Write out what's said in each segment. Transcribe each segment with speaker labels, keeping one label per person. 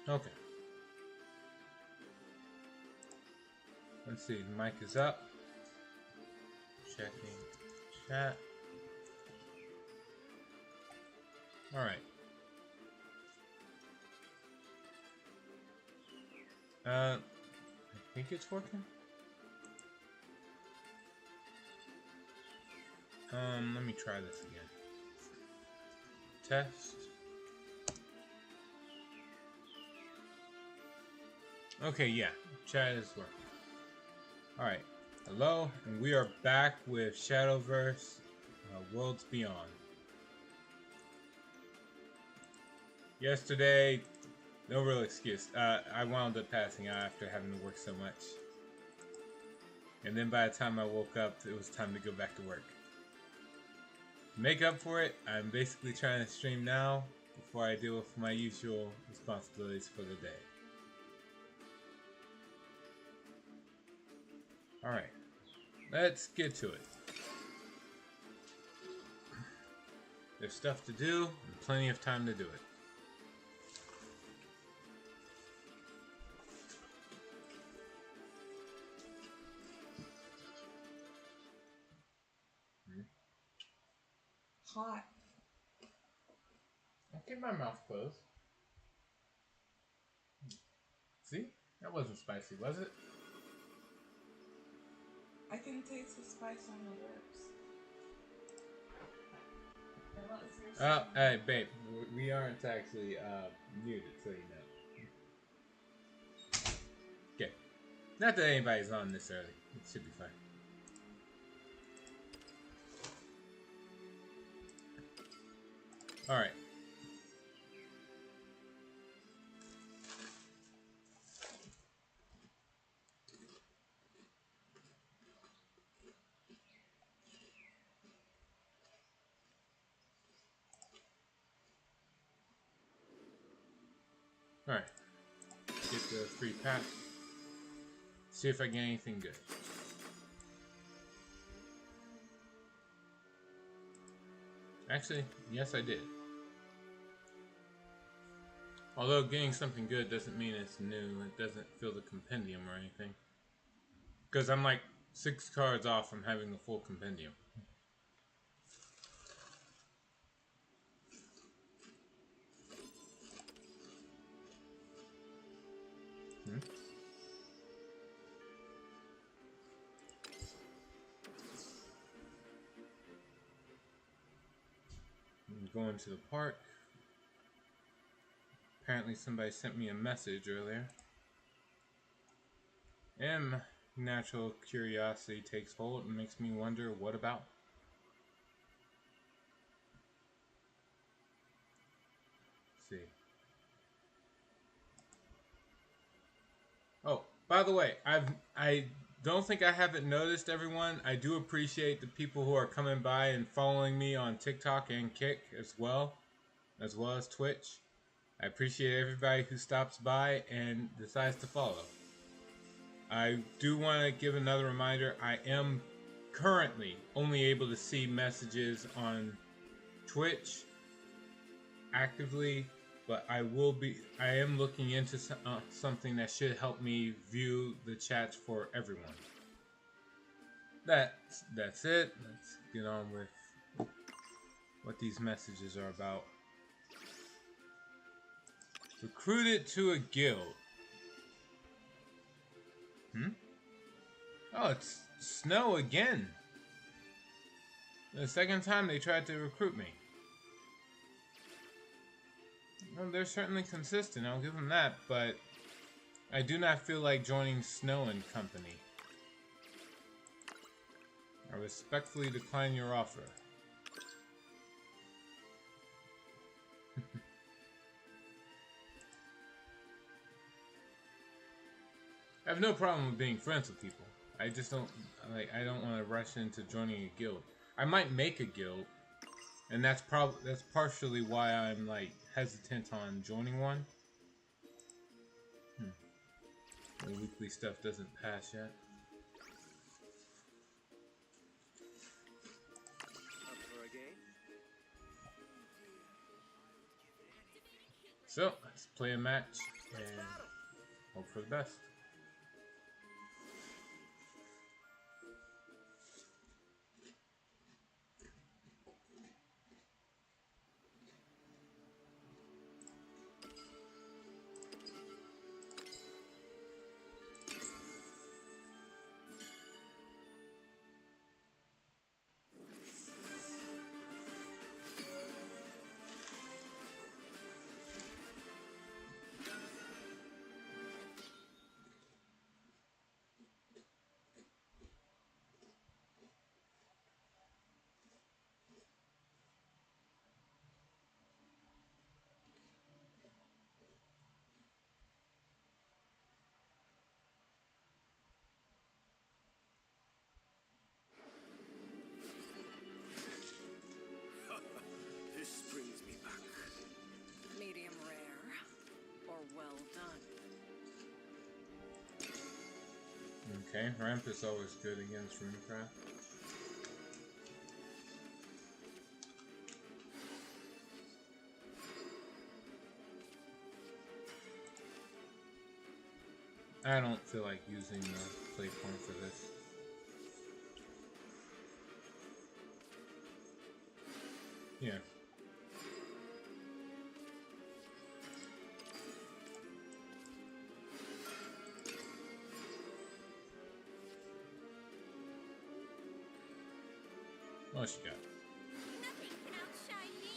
Speaker 1: Okay. Let's see. The mic is up. Checking chat. Alright. I think it's working. Let me try this again. Test. Okay, yeah. Chat is working. Alright. Hello, and we are back with Shadowverse Worlds Beyond. Yesterday, no real excuse. I wound up passing out after having to work so much. And then by the time I woke up, it was time to go back to work. To make up for it, I'm basically trying to stream now before I deal with my usual responsibilities for the day. Alright, let's get to it. There's stuff to do and plenty of time to do it.
Speaker 2: Hot.
Speaker 1: I'll keep my mouth closed. See? That wasn't spicy, was it?
Speaker 2: I can taste the spice on the lips.
Speaker 1: Oh, hey, babe. We aren't actually muted, so you know. Okay. Not that anybody's on this early. It should be fine. Alright. Alright. Get the free pack. See if I get anything good. Actually, yes I did. Although getting something good doesn't mean it's new. It doesn't fill the compendium or anything. Because I'm like 6 cards off from having the full compendium. I'm going to the park. Apparently somebody sent me a message earlier. Natural curiosity takes hold and makes me wonder what about. Let's see. Oh, by the way, I don't think I haven't noticed, everyone. I do appreciate the people who are coming by and following me on TikTok and Kick as well as Twitch. I appreciate everybody who stops by and decides to follow. I do want to give another reminder. I am currently only able to see messages on Twitch actively, but I am looking into something that should help me view the chats for everyone. That's it. Let's get on with what these messages are about. Recruited to a guild. Oh, it's Snow again. The second time they tried to recruit me. Well, they're certainly consistent, I'll give them that, but I do not feel like joining Snow and Company. I respectfully decline your offer. I have no problem with being friends with people. I just don't I don't want to rush into joining a guild. I might make a guild, and that's partially why I'm like hesitant on joining one. The weekly stuff doesn't pass yet. So let's play a match. and hope for the best.
Speaker 3: This brings me back.
Speaker 4: Medium rare or well done.
Speaker 1: Okay, ramp is always good against runecraft. I don't feel like using the play point for this. Yeah. What she got?
Speaker 5: Nothing can outshine me.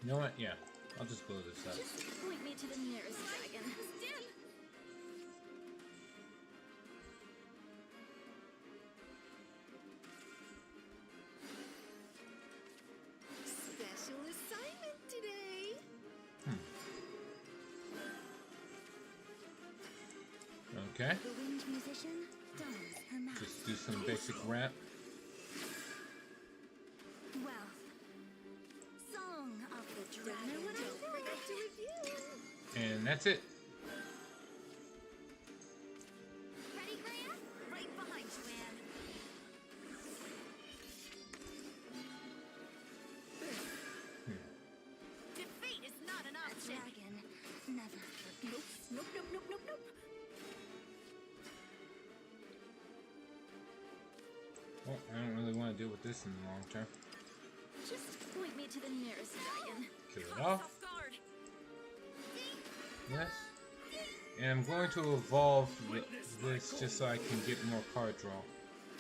Speaker 1: You know what? Yeah, I'll just blow this up.
Speaker 5: Just point me to the nearest dragon. Still.
Speaker 4: Special assignment today.
Speaker 1: Okay,
Speaker 5: The winged musician dons her mask.
Speaker 1: just do some basic ramp.
Speaker 5: Wealth. Song of the dragon.
Speaker 4: Don't forget to review.
Speaker 1: And that's it.
Speaker 5: Ready, Graham?
Speaker 4: Right behind you, Anne.
Speaker 5: Defeat is not an option. A dragon never forgets.
Speaker 4: Nope, nope, nope, nope, nope.
Speaker 1: Well, I don't really want to deal with this in the long term.
Speaker 5: Just point me to the nearest dragon.
Speaker 1: Kill it off.
Speaker 4: Guard.
Speaker 1: Yes. And I'm going to evolve this just so I can get more card draw.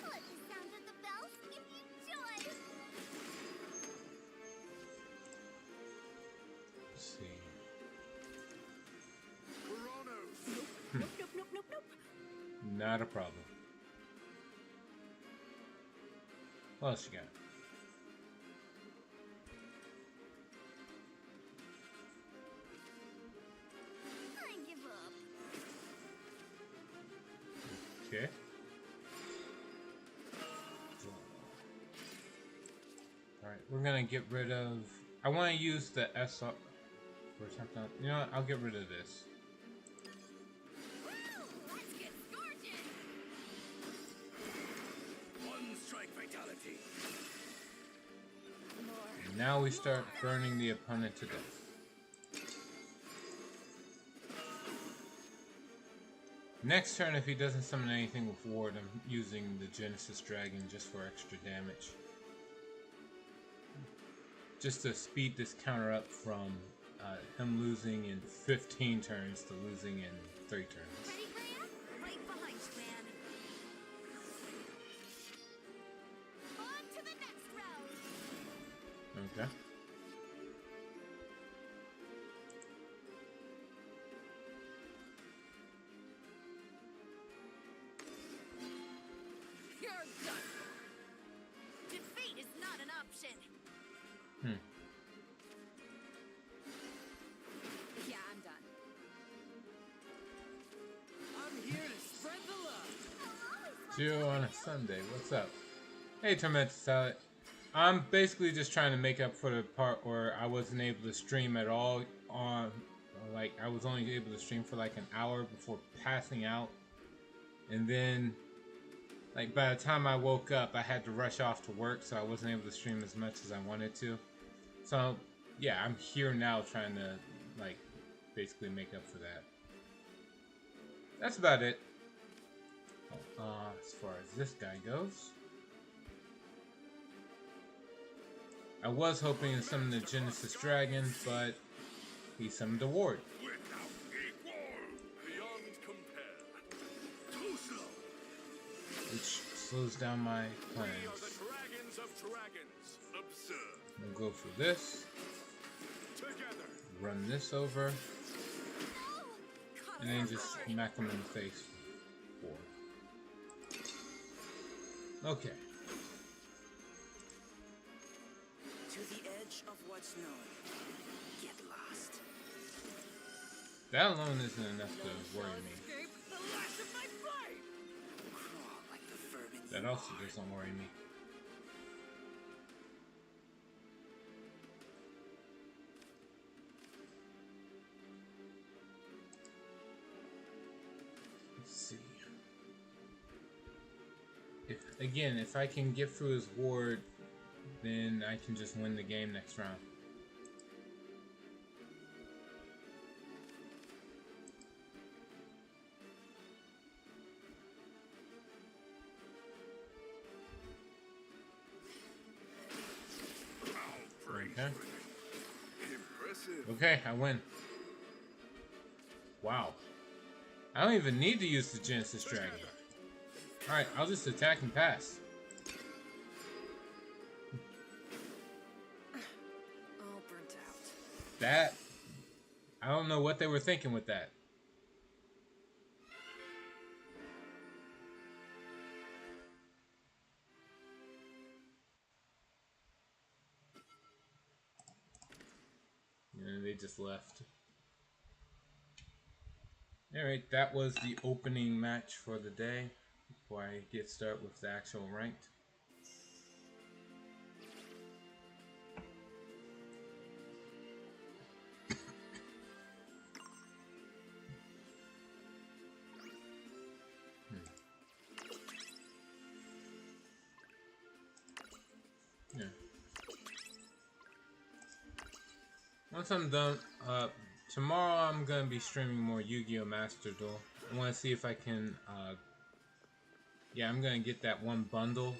Speaker 5: Let the sound of the bells give you joy.
Speaker 1: Let's see.
Speaker 3: Coronos!
Speaker 4: Nope, nope, nope, nope, nope.
Speaker 1: Not a problem. What else you got?
Speaker 5: I give up.
Speaker 1: Okay. Alright, we're gonna get rid of... I want to use the SR... for something. You know what? I'll get rid of this.
Speaker 5: Woo! Let's get scorching.
Speaker 3: One strike fatality.
Speaker 1: And now we start burning the opponent to death. Next turn, if he doesn't summon anything with Ward, I'm using the Genesis Dragon just for extra damage. Just to speed this counter up from him losing in 15 turns to losing in 3 turns.
Speaker 5: Ready, Graham?
Speaker 4: Right behind you, Anne.
Speaker 5: On to the next round.
Speaker 1: Okay.
Speaker 4: You're done. Defeat is not an option. Yeah, I'm done.
Speaker 3: I'm here to spread the love.
Speaker 1: Geo on a Sunday, what's up? Hey, Tormented Salad. I'm basically just trying to make up for the part where I wasn't able to stream at all on, like, I was only able to stream for like an hour before passing out. And then Like, by the time I woke up, I had to rush off to work, so I wasn't able to stream as much as I wanted to. So, yeah, I'm here now trying to, like, basically make up for that. That's about it. As far as this guy goes. I was hoping to summon the Genesis Dragon, but he summoned a ward. Which slows down my plans. We'll go for this. Run this over. And then just smack him in the face. Okay.
Speaker 3: To the edge of what's known. Get lost.
Speaker 1: That alone isn't enough to worry me. That also doesn't worry me. Let's see. If I can get through his ward, then I can just win the game next round. Okay. Okay, I win. Wow. I don't even need to use the Genesis Dragon. Alright, I'll just attack and pass.
Speaker 3: All burnt out.
Speaker 1: That... I don't know what they were thinking with that. And they just left. Alright, that was the opening match for the day. Before I get started with the actual ranked. Yeah. Once I'm done, tomorrow I'm gonna be streaming more Yu-Gi-Oh! Master Duel. I want to see if I can, yeah, I'm gonna get that one bundle.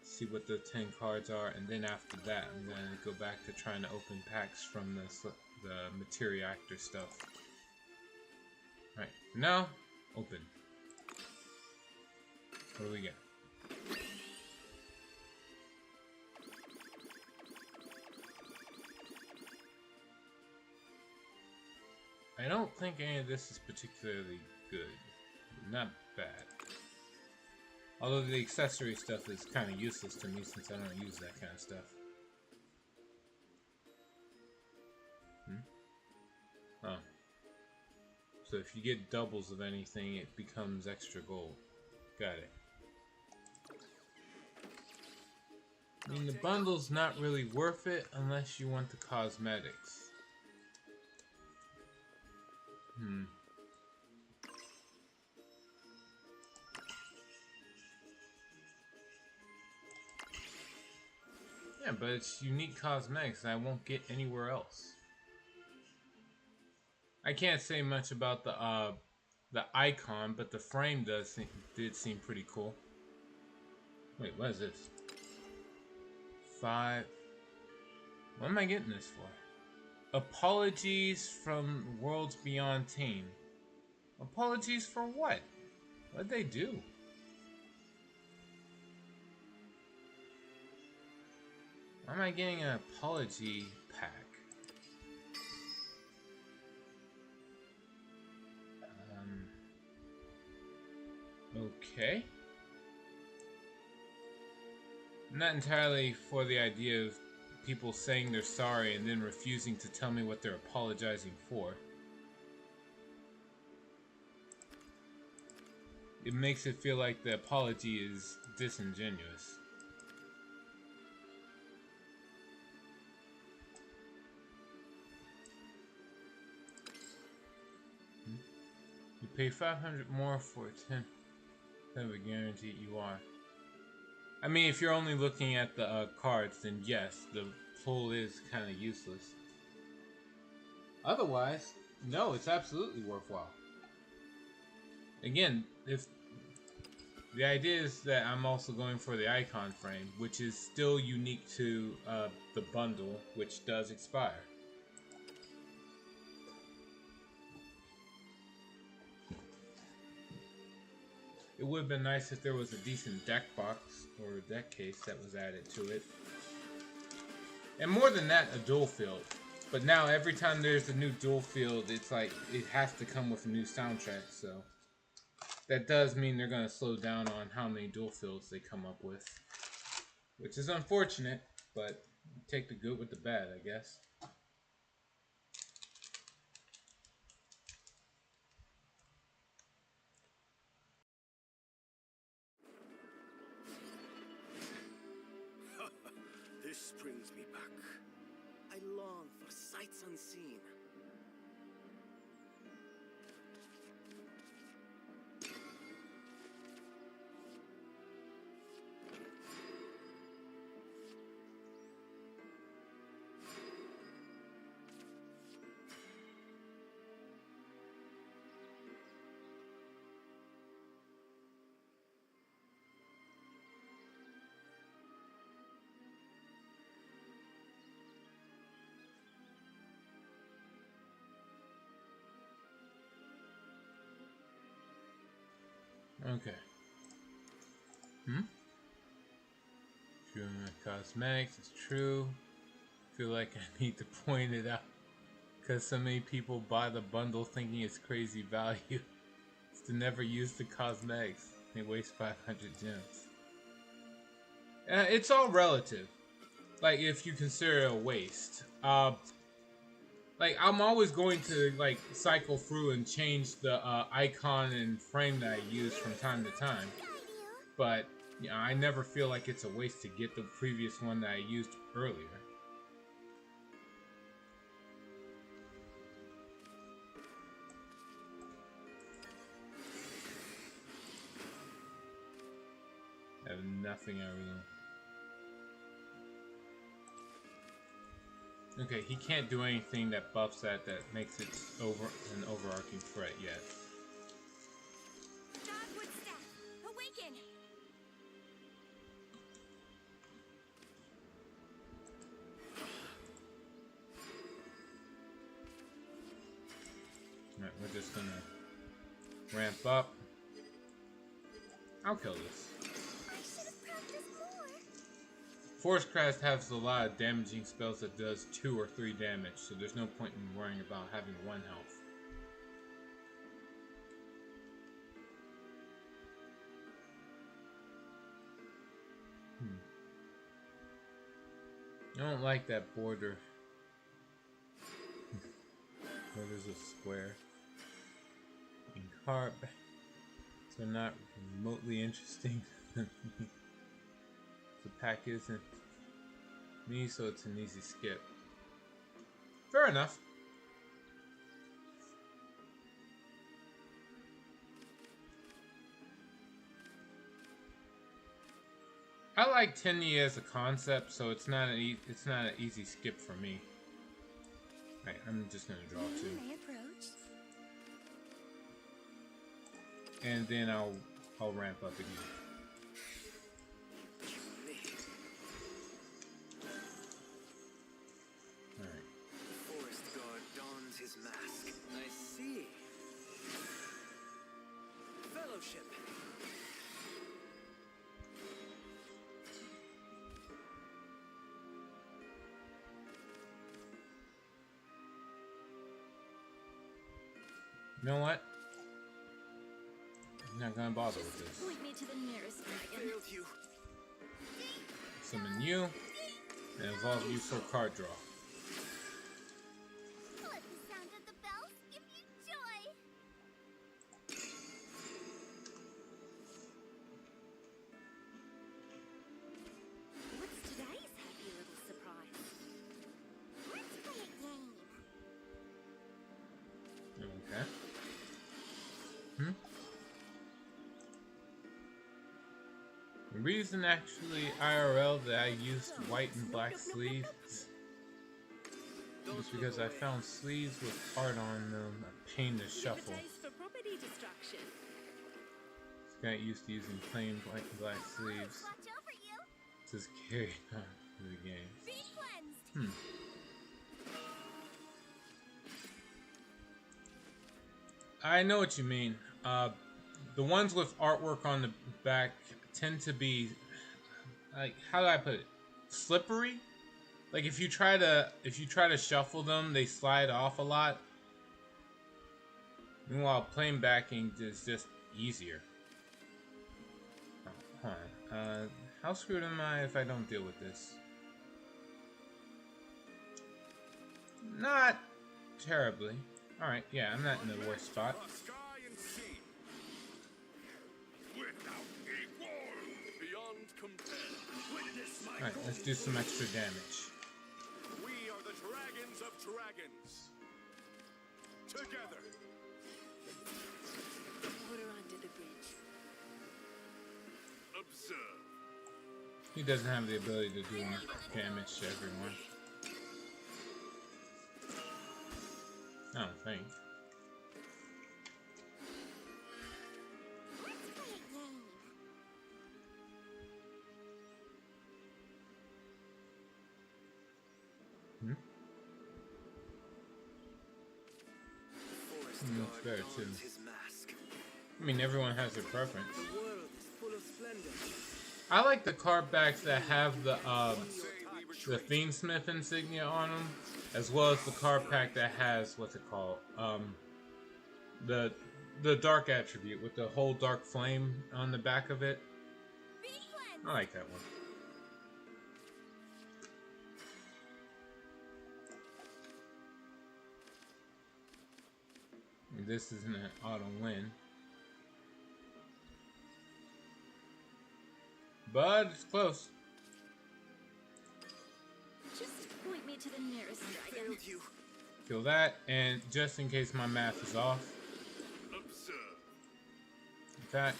Speaker 1: See what the 10 cards are, and then after that, I'm gonna go back to trying to open packs from the Materia Actor stuff. Alright, now, open. What do we get? I don't think any of this is particularly good. Not bad. Although the accessory stuff is kind of useless to me since I don't use that kind of stuff. Oh. So if you get doubles of anything, it becomes extra gold. Got it. I mean, the bundle's not really worth it unless you want the cosmetics. Yeah, but it's unique cosmetics that I won't get anywhere else. I can't say much about the icon, but the frame did seem pretty cool. Wait, what is this? 5. What am I getting this for? Apologies from Worlds Beyond Team. Apologies for what? What'd they do? Why am I getting an apology pack? Okay. I'm not entirely for the idea of people saying they're sorry and then refusing to tell me what they're apologizing for. It makes it feel like the apology is disingenuous. You pay 500 more for 10. kind of a guarantee you are. I mean, if you're only looking at the cards, then yes, the pull is kind of useless. Otherwise, no, it's absolutely worthwhile. Again, if the idea is that I'm also going for the icon frame, which is still unique to the bundle, which does expire. It would have been nice if there was a decent deck box or a deck case that was added to it. And more than that, a dual field. But now every time there's a new dual field, it's like it has to come with a new soundtrack, so that does mean they're going to slow down on how many dual fields they come up with. Which is unfortunate, but take the good with the bad, I guess.
Speaker 3: This brings me back. I long for sights unseen.
Speaker 1: Okay. True cosmetics is true. Feel like I need to point it out because so many people buy the bundle thinking it's crazy value. It's to never use the cosmetics. They waste 500 gems. It's all relative. Like if you consider it a waste. Like, I'm always going to, like, cycle through and change the icon and frame that I use from time to time. But, you know, I never feel like it's a waste to get the previous one that I used earlier. I have nothing I really... Okay, he can't do anything that buffs that makes it an overarching threat yet.
Speaker 5: Dogwood staff, awaken!
Speaker 1: Alright, we're just gonna ramp up. I'll kill this.
Speaker 5: I should have practiced more.
Speaker 1: Forcecraft has a lot of damaging spells that does 2 or 3 damage, so there's no point in worrying about having 1 health. I don't like that border. Border's a square. And carp, so not remotely interesting. The pack isn't me, so it's an easy skip. Fair enough. I like Tenyi as a concept, so it's not an easy skip for me. Right, I'm just gonna draw 2,
Speaker 5: May approach.
Speaker 1: and then I'll ramp up again.
Speaker 3: His mask. I see. Fellowship.
Speaker 1: You know what? I'm not gonna bother with this.
Speaker 5: Point me to the nearest dragon.
Speaker 3: Failed you.
Speaker 1: Summon you, and evolve you for card draw.
Speaker 5: Let the sound of the bells give you joy. What's today's happy little surprise? Let's play a game.
Speaker 1: Okay. The reason actually IRL that I used white and black sleeves was because I found sleeves with art on them a pain to shuffle.
Speaker 4: For property destruction.
Speaker 1: Got used to using plain white and black sleeves.
Speaker 5: Watch over you.
Speaker 1: Just carry on through the game.
Speaker 5: Be cleansed.
Speaker 1: I know what you mean. The ones with artwork on the back tend to be, like, how do I put it? Slippery. Like if you try to shuffle them, they slide off a lot. Meanwhile, plain backing is just easier. Oh, hold on. How screwed am I if I don't deal with this? Not terribly. Alright, yeah, I'm not in the worst spot. Alright, let's do some extra damage.
Speaker 6: We are the dragons of dragons. Together.
Speaker 4: Water under the bridge.
Speaker 6: Observe.
Speaker 1: He doesn't have the ability to do damage to everyone. I don't think.
Speaker 5: Let's play a game.
Speaker 1: That's better too. I mean, everyone has their preference. I like the card backs that have the Fiendsmith insignia on them, as well as the card pack that has what's it called, the dark attribute with the whole dark flame on the back of it.
Speaker 5: Be cleansed.
Speaker 1: I like that one. This isn't an auto win. But it's close.
Speaker 5: Just point me to the nearest dragon.
Speaker 1: Kill that, and just in case my math is off. In fact,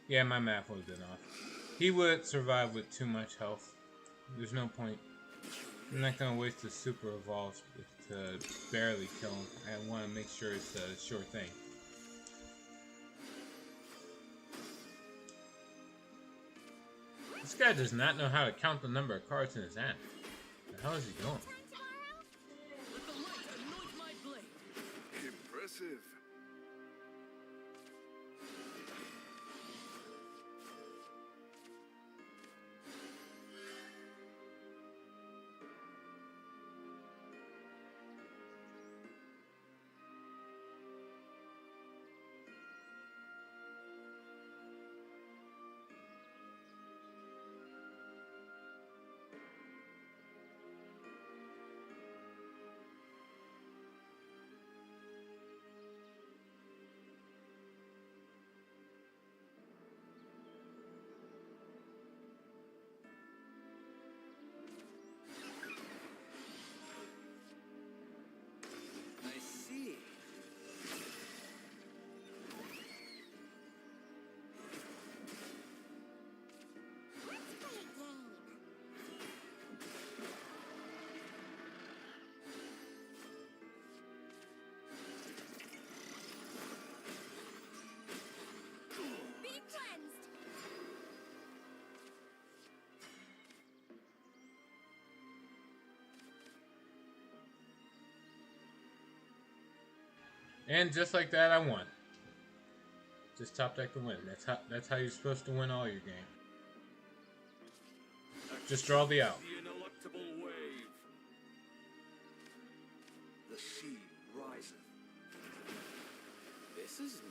Speaker 1: yeah, my math would have been off. He would survive with too much health. There's no point. I'm not gonna waste the super evolve to barely kill him. I want to make sure it's a sure thing. This guy does not know how to count the number of cards in his hand. The hell is he doing?
Speaker 4: Let the light anoint my blade.
Speaker 6: Impressive.
Speaker 3: I see.
Speaker 5: Let's play a game. Be cleansed.
Speaker 1: And just like that, I won. Just top deck to win. That's how you're supposed to win all your game. Just draw the out.
Speaker 6: The ineluctable wave.
Speaker 3: The sea riseth. This is new.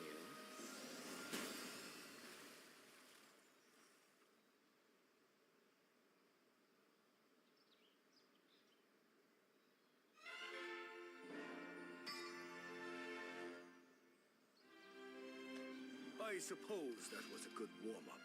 Speaker 6: I suppose that was a good warm-up.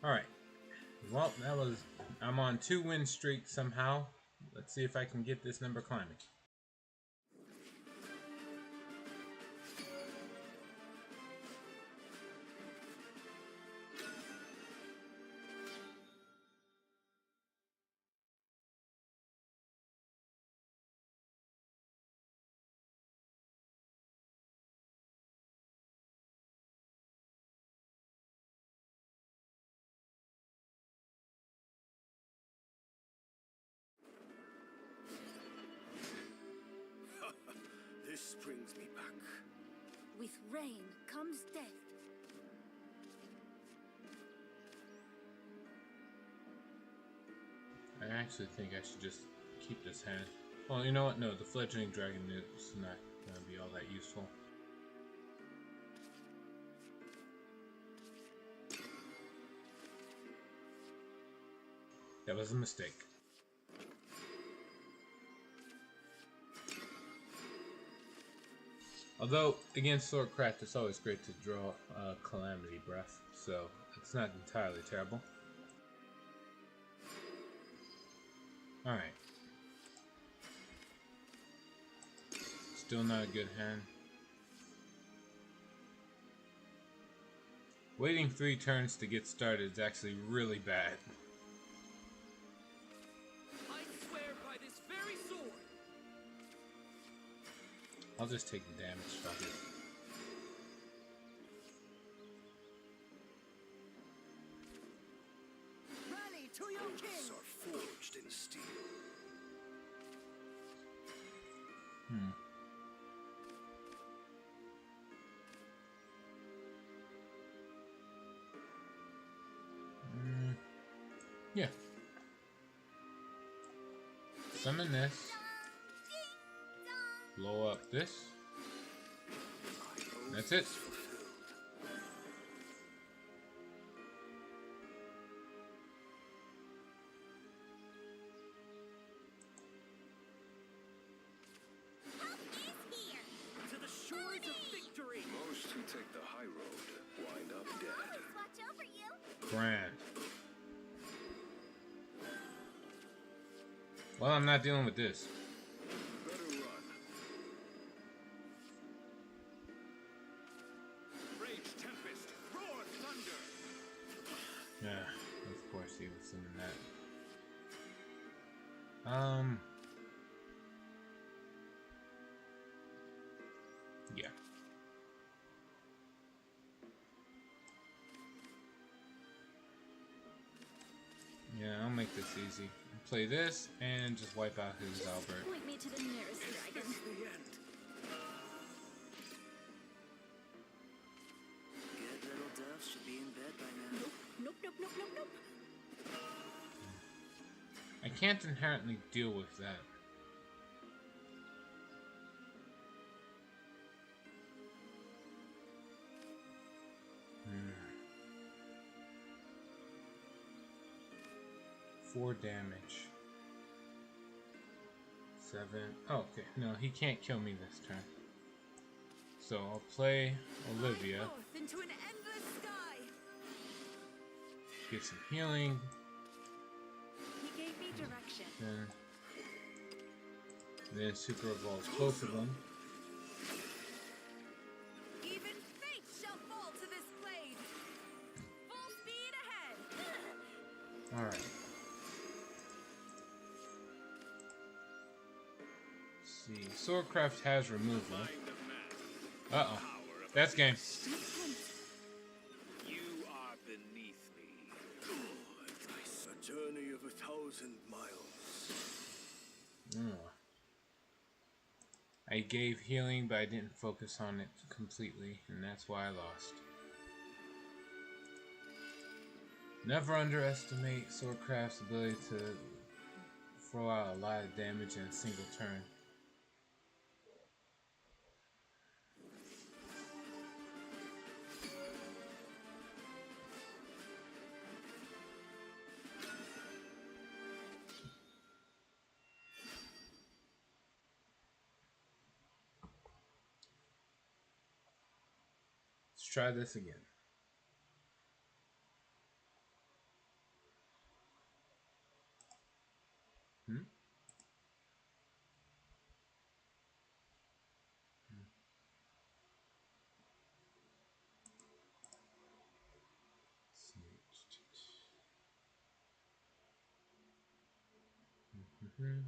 Speaker 1: Alright. Well, that was... I'm on 2 win streak somehow. Let's see if I can get this number climbing.
Speaker 6: This brings me back.
Speaker 5: With rain comes death.
Speaker 1: I actually think I should just keep this hand. Well, you know what? No, the fledgling dragon is not going to be all that useful. That was a mistake. Although, against Swordcraft, it's always great to draw Calamity Breath, so it's not entirely terrible. Alright. Still not a good hand. Waiting 3 turns to get started is actually really bad.
Speaker 3: I swear by this very sword.
Speaker 1: I'll just take the damage, fuck it.
Speaker 3: Rally to your king.
Speaker 6: Oaths are forged in steel.
Speaker 1: Yeah. Summon this. Blow up this. That's it.
Speaker 3: To the shores of victory.
Speaker 6: Most who take the high road wind up dead.
Speaker 5: Watch over you.
Speaker 1: Grand. Well, I'm not dealing with this.
Speaker 6: Better run. Rage tempest, roar thunder.
Speaker 1: Yeah, of course he was sending that. Yeah. Yeah, I'll make this easy. Play this and just wipe out his Albert.
Speaker 5: Point me to the nearest dragon.
Speaker 6: The end.
Speaker 3: Good little doves should be in bed by now.
Speaker 5: Nope, nope, nope, nope, nope.
Speaker 1: I can't inherently deal with that. Four damage. 7. Oh, okay. No, he can't kill me this turn. So I'll play Olivia.
Speaker 3: Forth into an endless sky.
Speaker 1: Get some healing.
Speaker 5: He gave me direction.
Speaker 1: Then Super Evolve both of them.
Speaker 3: Even fate shall fall to this blade. Full speed ahead.
Speaker 1: Alright. See, Swordcraft has removal. Uh-oh. That's game.
Speaker 6: You are beneath me. A journey of 1,000 miles.
Speaker 1: Oh. I gave healing, but I didn't focus on it completely, and that's why I lost. Never underestimate Swordcraft's ability to throw out a lot of damage in a single turn. Let's try this again. Any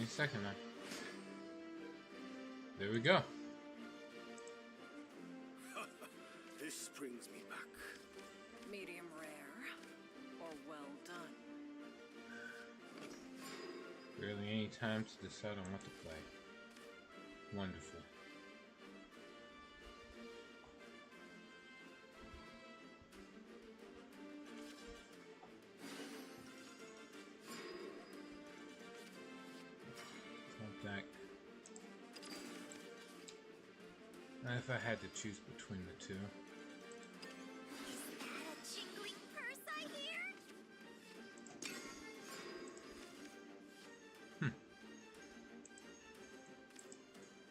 Speaker 1: second now. There we go.
Speaker 6: This brings me back.
Speaker 4: Medium rare or well done?
Speaker 1: Barely any time to decide on what to play. Wonderful. Back. If I had to choose between the two.
Speaker 5: Is that a jingling purse I hear?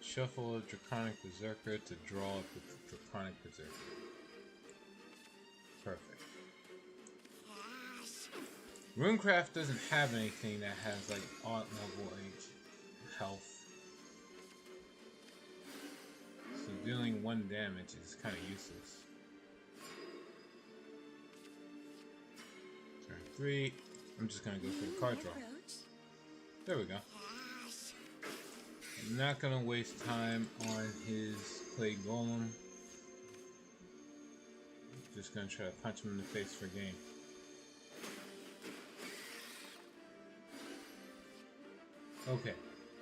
Speaker 1: Shuffle a Draconic Berserker to draw up the Draconic Berserker. Perfect. Runecraft doesn't have anything that has like odd level health. So dealing 1 damage is kind of useless. Turn 3. I'm just gonna go for the card draw. There we go. I'm not gonna waste time on his Plague Golem. Just gonna try to punch him in the face for game. Okay.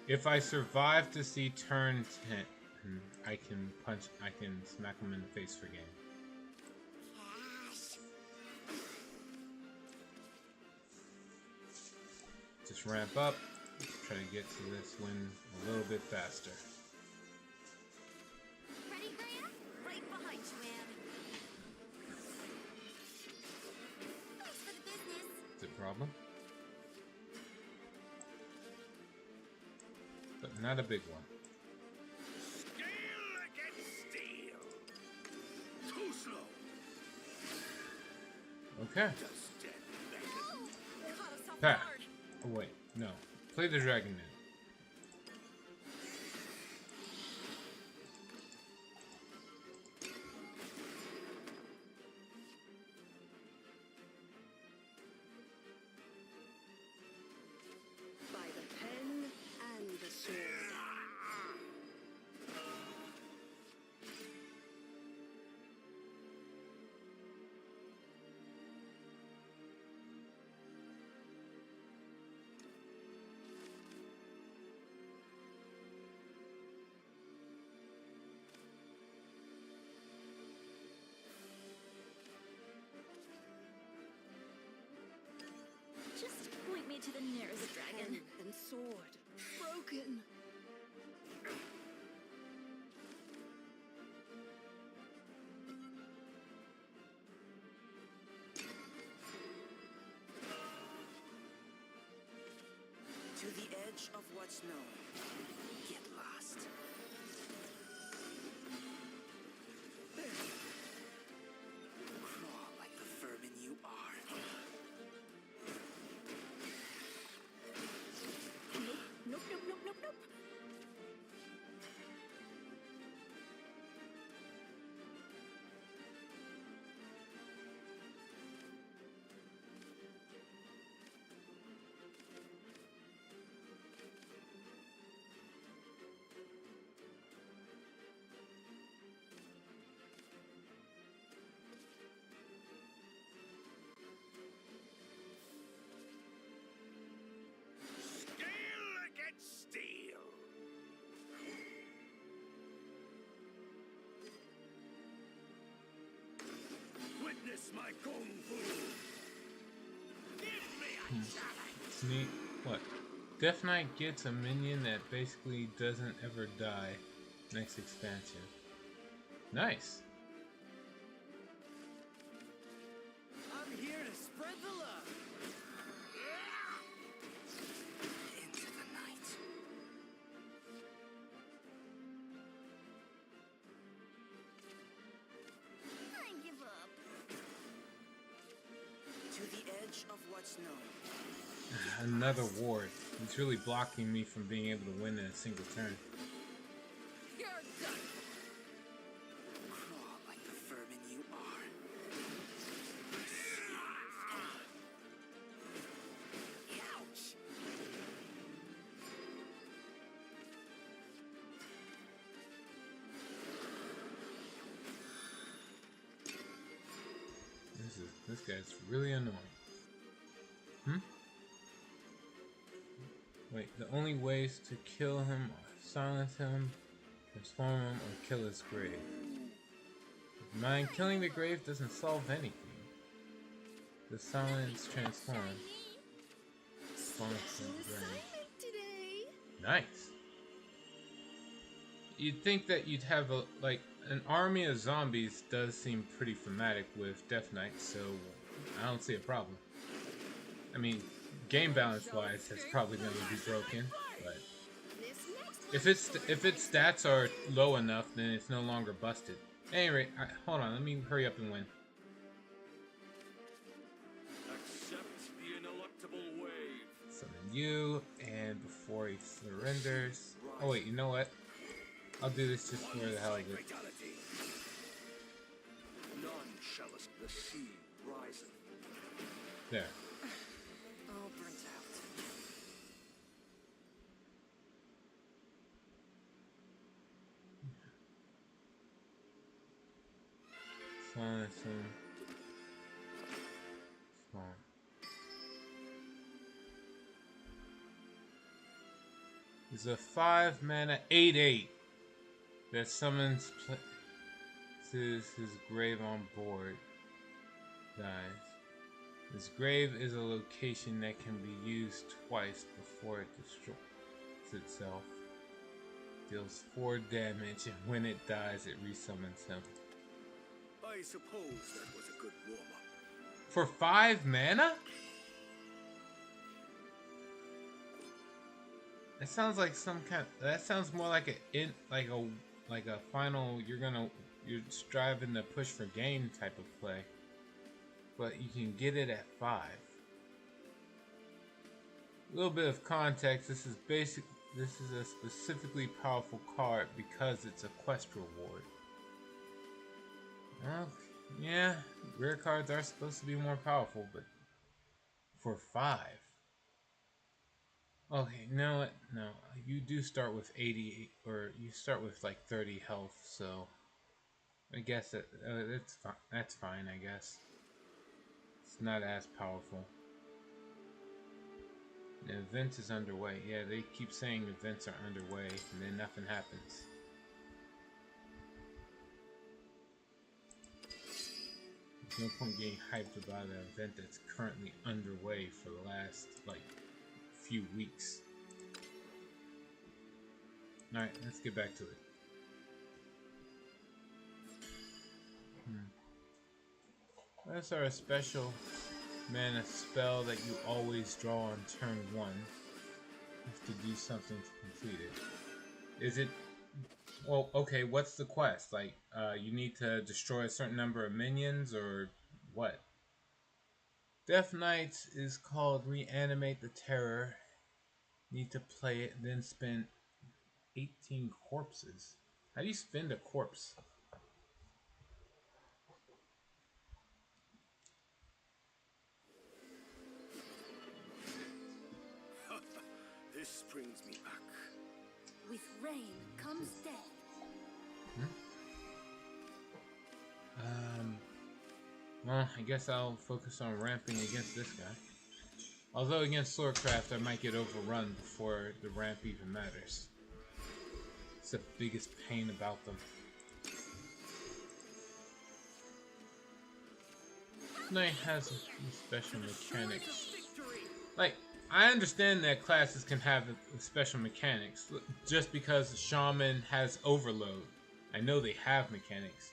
Speaker 1: If I survive to see turn 10, I can smack him in the face for game. Just ramp up, try to get to this win a little bit faster.
Speaker 5: Ready, Graham?
Speaker 3: Right behind you, Anne.
Speaker 5: Thanks for the business.
Speaker 1: Is it a problem? But not a big one.
Speaker 6: Steel against steel. Too slow.
Speaker 1: Okay.
Speaker 6: Just dead.
Speaker 3: Caught us off
Speaker 1: Pat.
Speaker 3: guard.
Speaker 1: Oh wait, no. Play the dragon then.
Speaker 4: By the pen and the sword.
Speaker 5: Just point me to the nearest dragon.
Speaker 4: Pen and sword. Broken.
Speaker 7: To the edge of what's known. Get lost. Crawl like the vermin you are.
Speaker 5: Nope, nope, nope, nope, nope.
Speaker 6: Steel against steel. Witness my kung fu. Give me a challenge.
Speaker 1: Sneak. What? Death Knight gets a minion that basically doesn't ever die next expansion. Nice.
Speaker 7: I'm here to spread the love. Into the night.
Speaker 5: I give up.
Speaker 7: To the edge of what's known.
Speaker 1: Another ward. It's really blocking me from being able to win in a single turn.
Speaker 3: You're done.
Speaker 7: Crawl like the vermin you are.
Speaker 1: This guy's really annoying. Wait, the only ways to kill him are silence him, transform him, or kill his grave. Mind killing the grave doesn't solve anything. The silence transform. Silence the grave. Nice. You'd think that you'd have a an army of zombies does seem pretty thematic with Death Knight, so I don't see a problem. I mean, game balance wise, it's probably going to be broken, but if its stats are low enough, then it's no longer busted. Anyway, hold on, let me hurry up and win.
Speaker 6: Accept the ineluctable wave.
Speaker 1: Summon you, and before he surrenders... Oh wait, you know what? I'll do this just for the hell of it.
Speaker 6: None shall the sea riseth.
Speaker 1: There.
Speaker 7: All burnt out.
Speaker 1: Silence him. Fine. There's a 5 mana 8/8 that summons his grave on board. Dies. This grave is a location that can be used twice before it destroys itself. Deals 4 damage, and when it dies, it resummons him.
Speaker 6: I suppose that was a good warm-up.
Speaker 1: For 5 mana? That sounds like some kind. That sounds more like a final. You're striving to push for game type of play, but you can get it at 5. A little bit of context. This is a specifically powerful card because it's a quest reward. Well, yeah, rare cards are supposed to be more powerful, but for 5. Okay, you know what? No, you do start with 80, or you start with like 30 health, so I guess that's fine. That's fine, I guess. It's not as powerful. The event is underway. Yeah, they keep saying events are underway, and then nothing happens. There's no point getting hyped about an event that's currently underway for the last, few weeks. Alright, let's get back to it. That's our special mana spell that you always draw on turn 1. You have to do something to complete it. Is it... Well, okay, what's the quest? You need to destroy a certain number of minions, or what? Death Knights is called Reanimate the Terror. Need to play it, then spend 18 corpses. How do you spend a corpse?
Speaker 6: This brings me back.
Speaker 5: With rain comes death.
Speaker 1: Well, I guess I'll focus on ramping against this guy. Although against Swordcraft, I might get overrun before the ramp even matters. It's the biggest pain about them. Knight has a few special mechanics. I understand that classes can have special mechanics, just because Shaman has Overload. I know they have mechanics.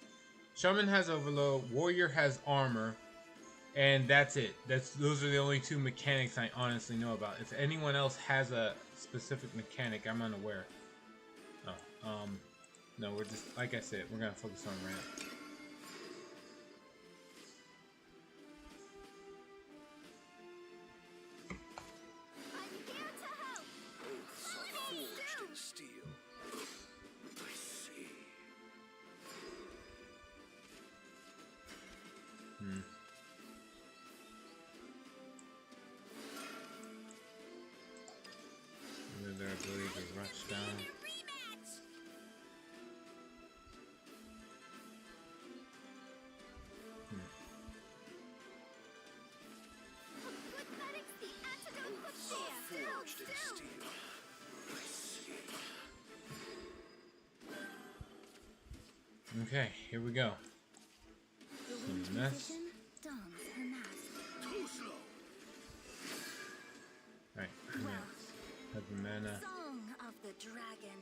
Speaker 1: Shaman has Overload, Warrior has Armor, and that's it. Those are the only 2 mechanics I honestly know about. If anyone else has a specific mechanic, I'm unaware. Oh, no, we're just, like I said, we're gonna focus on ramp.
Speaker 6: Forged in steel. I see.
Speaker 1: With their ability to rush down. Okay, here we go.
Speaker 5: The
Speaker 1: Some
Speaker 5: winged
Speaker 1: mess.
Speaker 5: musician dons her mask.
Speaker 6: Too slow.
Speaker 1: Alright,
Speaker 5: Well,
Speaker 1: have the mana.
Speaker 5: Song of the Dragon.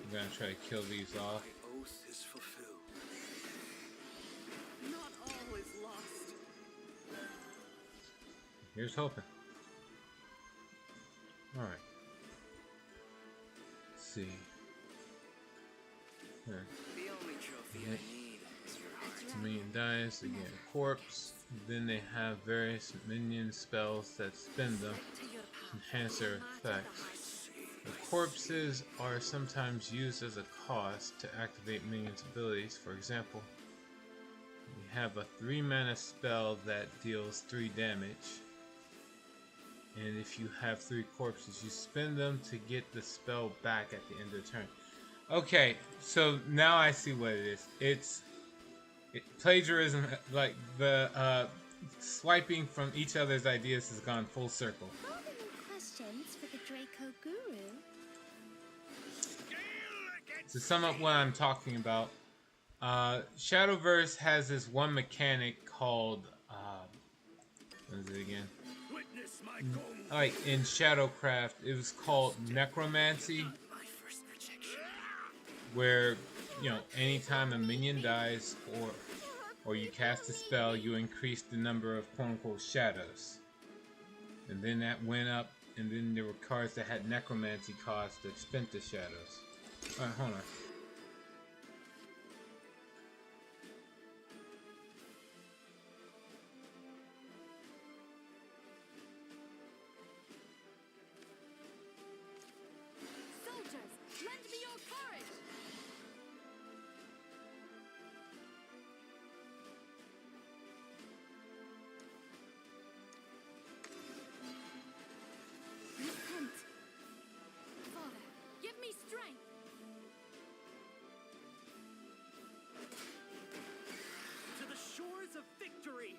Speaker 1: I'm gonna try to kill these off.
Speaker 6: My oath is fulfilled.
Speaker 7: Not all is lost.
Speaker 1: Here's hoping. Alright. Let's see. Here.
Speaker 7: The only trophy I need is your heart.
Speaker 1: Minion dies, they get a corpse. Then they have various minion spells that spin them,
Speaker 5: To your path.
Speaker 1: enhance their effects. The corpses are sometimes used as a cost to activate minions' abilities. For example, we have a 3 mana spell that deals 3 damage. And if you have 3 corpses, you spend them to get the spell back at the end of the turn. Okay, so now I see what it is. It's plagiarism, like the swiping from each other's ideas has gone full circle.
Speaker 5: Rather than questions for the Draco Guru.
Speaker 1: To sum up what I'm talking about, Shadowverse has this one mechanic called, what is it again?
Speaker 6: Witness my comb.
Speaker 1: Like in Shadowcraft, it was called Necromancy,
Speaker 7: My first rejection.
Speaker 1: where, you know, anytime a minion dies or you cast a spell, you increase the number of quote-unquote shadows. And then that went up, and then there were cards that had necromancy costs that spent the shadows. Alright, hold on.
Speaker 3: Soldiers, lend me your courage!
Speaker 5: Repent.
Speaker 3: Father, give me strength!
Speaker 7: To the shores of victory.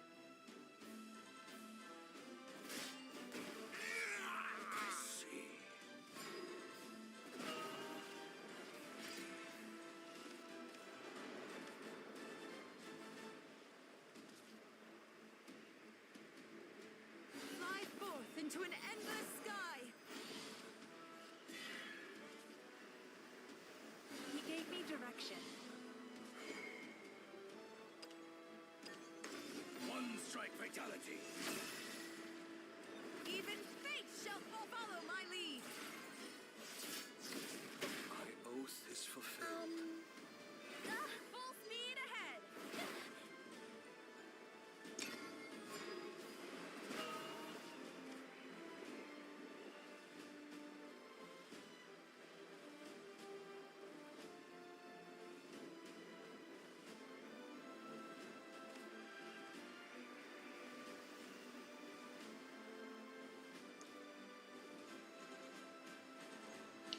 Speaker 6: I see.
Speaker 3: Fly forth into an endless sky!
Speaker 5: He gave me direction.
Speaker 6: One strike fatality.
Speaker 3: Even fate shall follow my lead!
Speaker 6: My oath is fulfilled.
Speaker 3: Full speed ahead!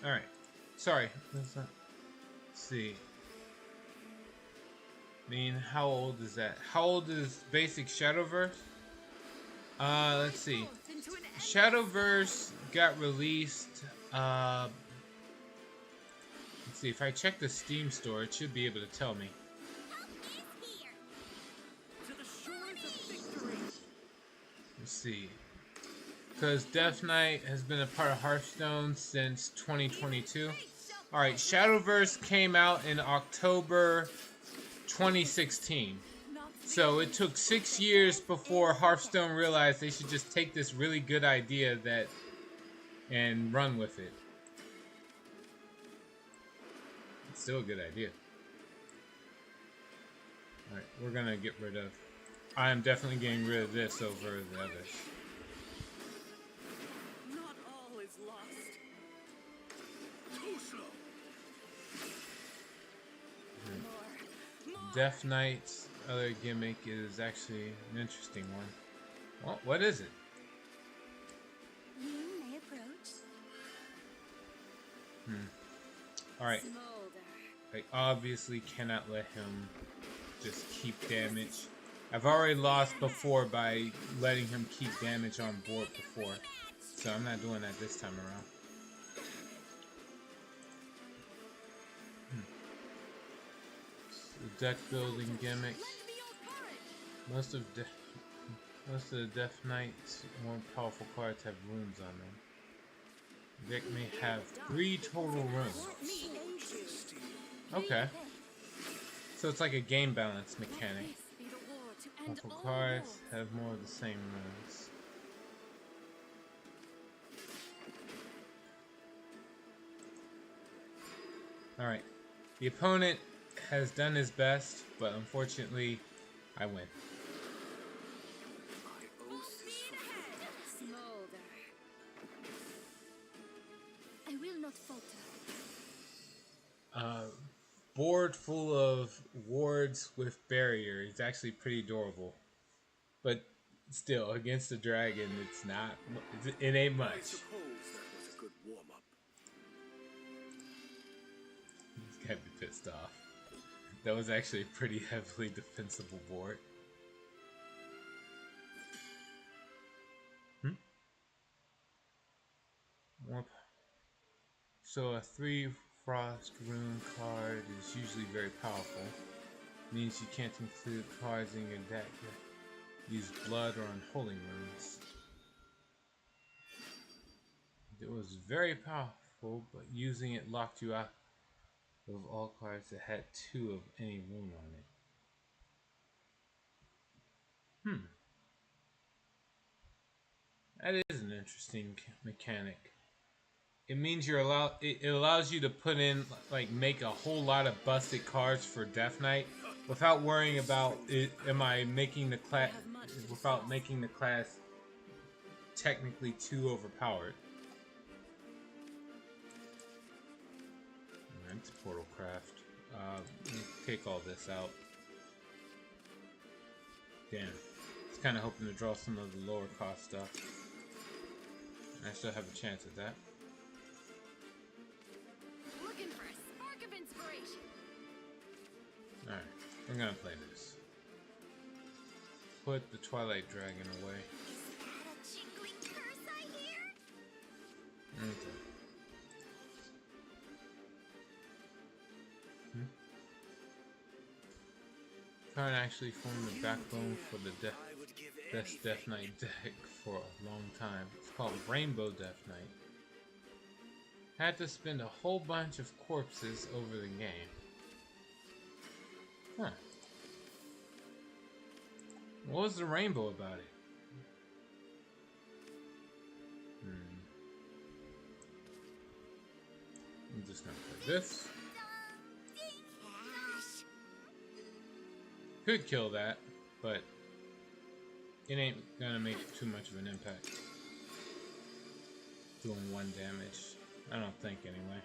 Speaker 1: Alright. Sorry. Let's see. I mean, how old is that? How old is basic Shadowverse? Let's see.
Speaker 3: Forth into an endless
Speaker 1: Shadowverse got released, let's see, if I check the Steam store, it should be able to tell me.
Speaker 7: To the shores of victory.
Speaker 1: Let's see. Because Death Knight has been a part of Hearthstone since 2022. Alright, Shadowverse came out in October 2016. So it took 6 years before Hearthstone realized they should just take this really good idea and run with it. It's still a good idea. Alright, we're gonna get rid of... I am definitely getting rid of this over the others.
Speaker 7: Not all is lost.
Speaker 6: Too slow.
Speaker 1: Death Knight's other gimmick is actually an interesting one. Well, what is it?
Speaker 5: You may approach.
Speaker 1: Alright,
Speaker 5: Smolder.
Speaker 1: I obviously cannot let him just keep damage. I've already lost before by letting him keep damage on board before. So I'm not doing that this time around. deck building gimmick.
Speaker 3: Lend me your courage.
Speaker 1: Most of the Death Knight's more powerful cards have runes on them. Deck may have 3 total runes. Okay. So it's like a game balance mechanic.
Speaker 3: This be the war to end
Speaker 1: Powerful
Speaker 3: all
Speaker 1: cards
Speaker 3: wars.
Speaker 1: have more of the same runes. Alright. The opponent has done his best, but unfortunately, I win.
Speaker 6: My oath is
Speaker 3: Speed ahead.
Speaker 5: Smolder. I will not falter.
Speaker 1: Board full of wards with barrier is actually pretty adorable. But still, against the dragon, it's not. It ain't
Speaker 6: I
Speaker 1: much.
Speaker 6: suppose that was a good warm-up.
Speaker 1: He's gotta be pissed off. That was actually a pretty heavily defensible board. So a 3 Frost Rune card is usually very powerful. Means you can't include cards in your deck that use blood or unholy runes. It was very powerful, but using it locked you out of all cards that had 2 of any rune on it. That is an interesting mechanic. It means you're allowed. It allows you to put in, like, make a whole lot of busted cards for Death Knight without worrying about it. Am I making the class without making the class technically too overpowered? Alright, Portal Craft. Take all this out. Damn. I was kind of hoping to draw some of the lower cost stuff. I still have a chance at that.
Speaker 3: Looking for a spark of inspiration.
Speaker 1: Alright, we're gonna play this. Put the Twilight Dragon away.
Speaker 5: Is that a jingling curse I hear?
Speaker 1: Okay. Card actually formed the backbone for the
Speaker 6: I would give
Speaker 1: best Death Knight deck for a long time. It's called Rainbow Death Knight. Had to spend a whole bunch of corpses over the game. Huh. What was the rainbow about it? I'm just gonna play this. Could kill that, but it ain't gonna make too much of an impact. Doing 1 damage. I don't think, anyway.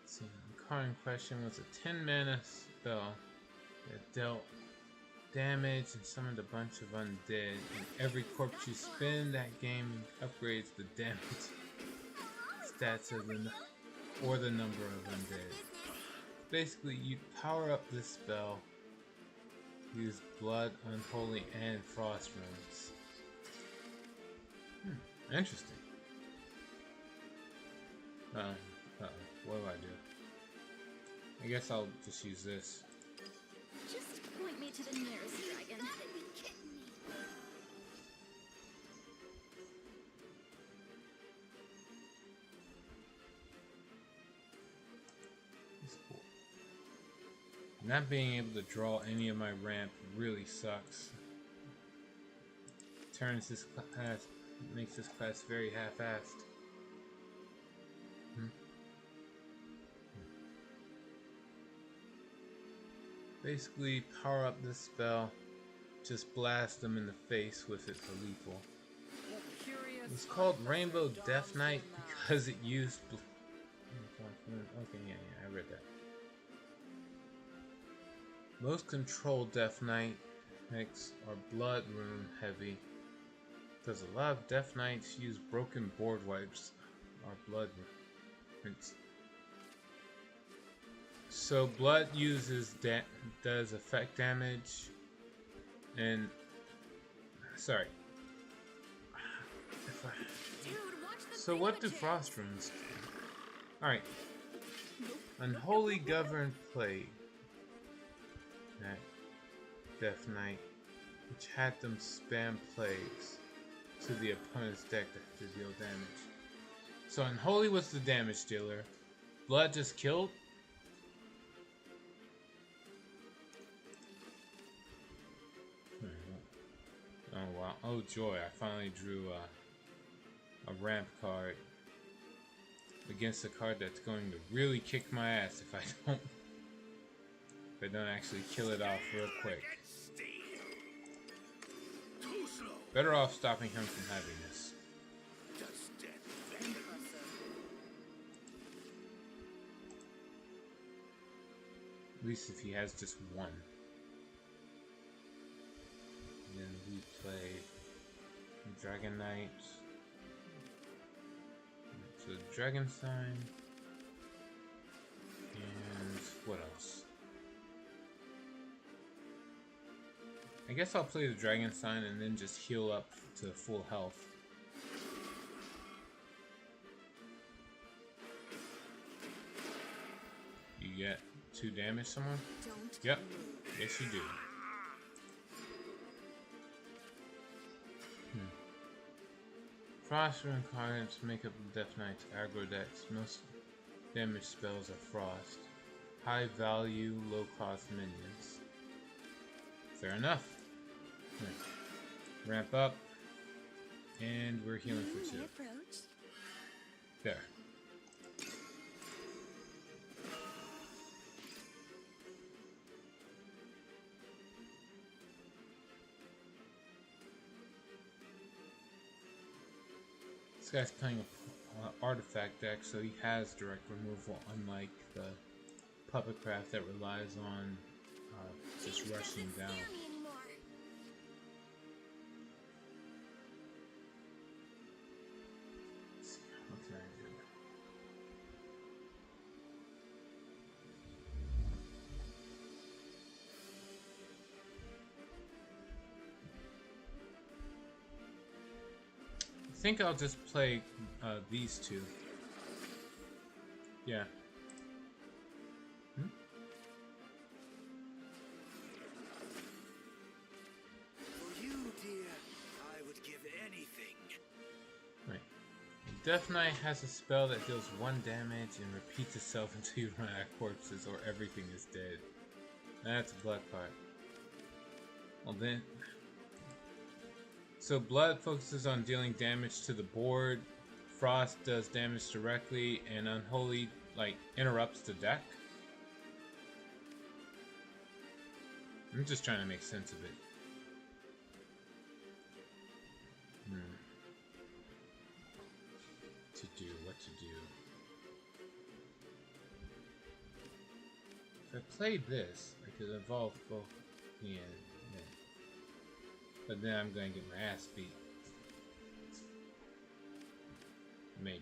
Speaker 1: Let's see, the card in question was a 10 mana spell that dealt damage and summoned a bunch of undead, and every corpse you spin that game upgrades the damage stats of or the number of undead. Basically, you power up this spell, use blood, unholy, and frost runes. Interesting. What do I do? I guess I'll just use this.
Speaker 5: Just point me to the nearest dragon. That'd be kidding me.
Speaker 1: Not being able to draw any of my ramp really sucks. Turns this class, makes this class very half-assed. Basically, power up this spell, just blast them in the face with it for lethal. It's called Rainbow Death Knight because it used. Okay, yeah, I read that. Most controlled Death Knight mechs are blood rune heavy, because a lot of Death Knights use broken board wipes or blood runes. So blood does effect damage, And sorry.
Speaker 3: Dude, watch the
Speaker 1: So what do
Speaker 3: thingamajigs.
Speaker 1: frost runes do? Alright. Unholy governed plague. That Death Knight, which had them spam plagues to the opponent's deck to deal damage. So Unholy was the damage dealer. Blood just killed. Oh wow! Oh joy! I finally drew a ramp card against a card that's going to really kick my ass if I don't actually kill it off real quick.
Speaker 6: Too slow.
Speaker 1: Better off stopping him from having this.
Speaker 6: Does death bend?
Speaker 1: At least if he has just one. And then we play Dragon Knight. So Dragon Sign. And what else? I guess I'll play the Dragon Sign and then just heal up to full health. You get 2 damage someone?
Speaker 3: Don't
Speaker 1: Yep. Yes you do. Frost rune cards make up the Death Knight's aggro decks. Most damage spells are frost. High value, low cost minions. Fair enough. Ramp up. And we're healing for 2.
Speaker 5: Approach.
Speaker 1: There. This guy's playing an artifact deck, so he has direct removal, unlike the Puppet Craft that relies on just rushing down. Let's see, what can I do? I think I'll just play these 2. Yeah.
Speaker 6: For you, dear, I would give anything.
Speaker 1: Right. Death Knight has a spell that deals 1 damage and repeats itself until you run out of corpses or everything is dead. That's a blood card. Well then... So Blood focuses on dealing damage to the board, Frost does damage directly, and Unholy, like, interrupts the deck. I'm just trying to make sense of it. What to do. If I played this, I could evolve both. Yeah. But then I'm going to get my ass beat. Maybe.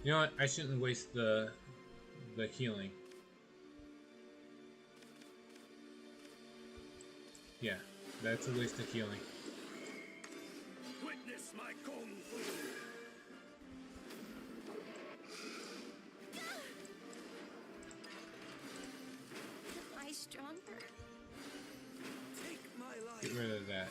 Speaker 1: You know what? I shouldn't waste the healing. Yeah, that's a waste of healing.
Speaker 6: Witness my kung fu.
Speaker 5: Am I stronger?
Speaker 6: Take my life.
Speaker 1: Get rid of that.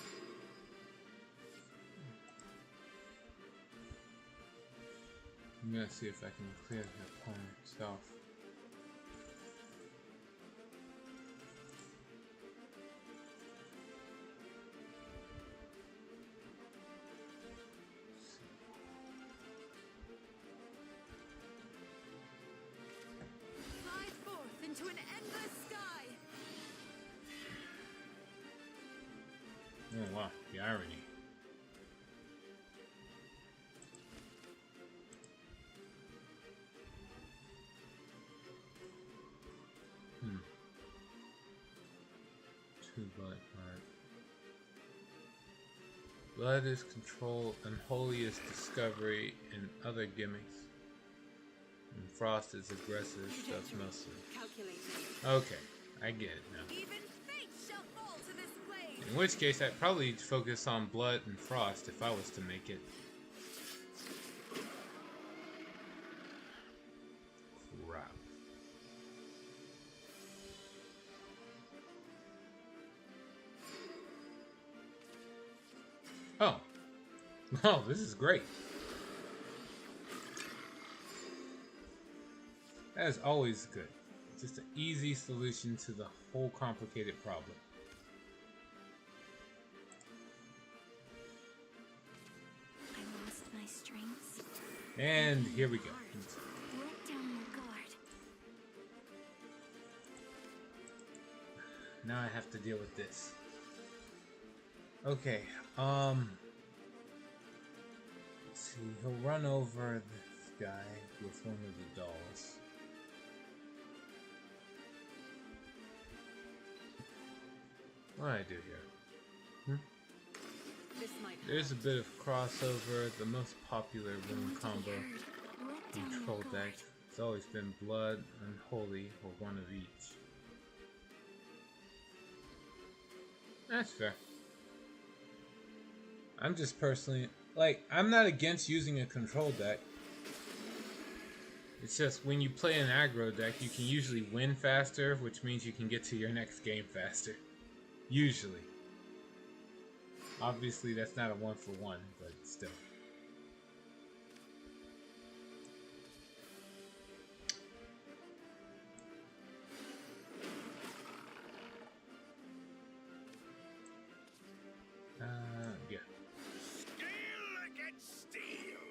Speaker 1: I'm gonna see if I can clear the opponent itself.
Speaker 3: Fly forth into an endless sky.
Speaker 1: Oh wow, the irony. Two bullet card. Blood is control, unholy is discovery, and other gimmicks. And frost is aggressive stuff mostly. Okay, I get it now.
Speaker 3: Even fate shall fall to this blade.
Speaker 1: In which case, I'd probably focus on blood and frost if I was to make it. Crap. Oh. Oh, this is great. That is always good. Just an easy solution to the whole complicated problem.
Speaker 5: I lost my strings.
Speaker 1: And here we go.
Speaker 5: Let down my guard.
Speaker 1: Now I have to deal with this. Okay, let's see, he'll run over this guy with one of the dolls. What do I do here?
Speaker 3: This might
Speaker 1: There's a bit of crossover. The most popular rune combo in Troll deck has always been Blood, Unholy, or one of each. That's fair. I'm just personally, like, I'm not against using a control deck. It's just when you play an aggro deck, you can usually win faster, which means you can get to your next game faster. Usually. Obviously, that's not a 1-for-1, but still. Yeah.
Speaker 6: Steel against steel.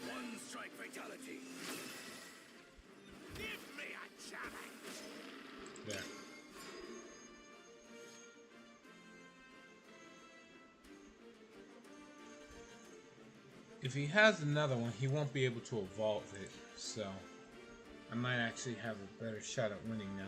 Speaker 6: One strike fatality. Give me a challenge.
Speaker 1: There. If he has another one, he won't be able to evolve it, so I might actually have a better shot at winning now.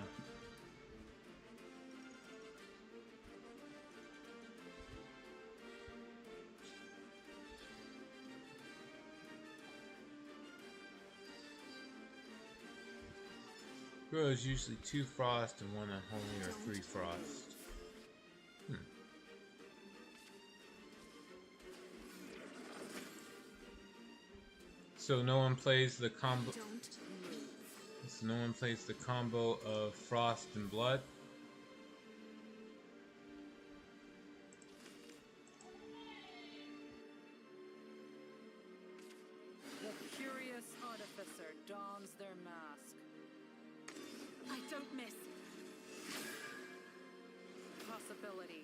Speaker 1: Grows usually 2 frost and 1 unholy or 3 frost. So no one plays the combo. So no one plays the combo of frost and blood.
Speaker 3: The curious artificer dons their mask. I don't miss. Possibility.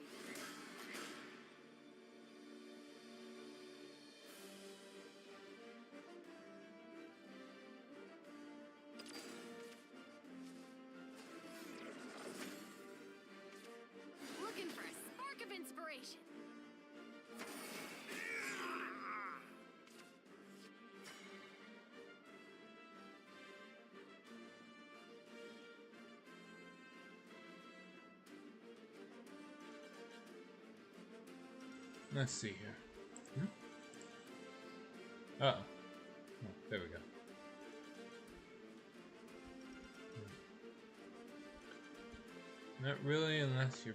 Speaker 5: Looking for a spark of inspiration.
Speaker 1: Let's see here. Uh-oh. Oh, there we go. Not really, unless you're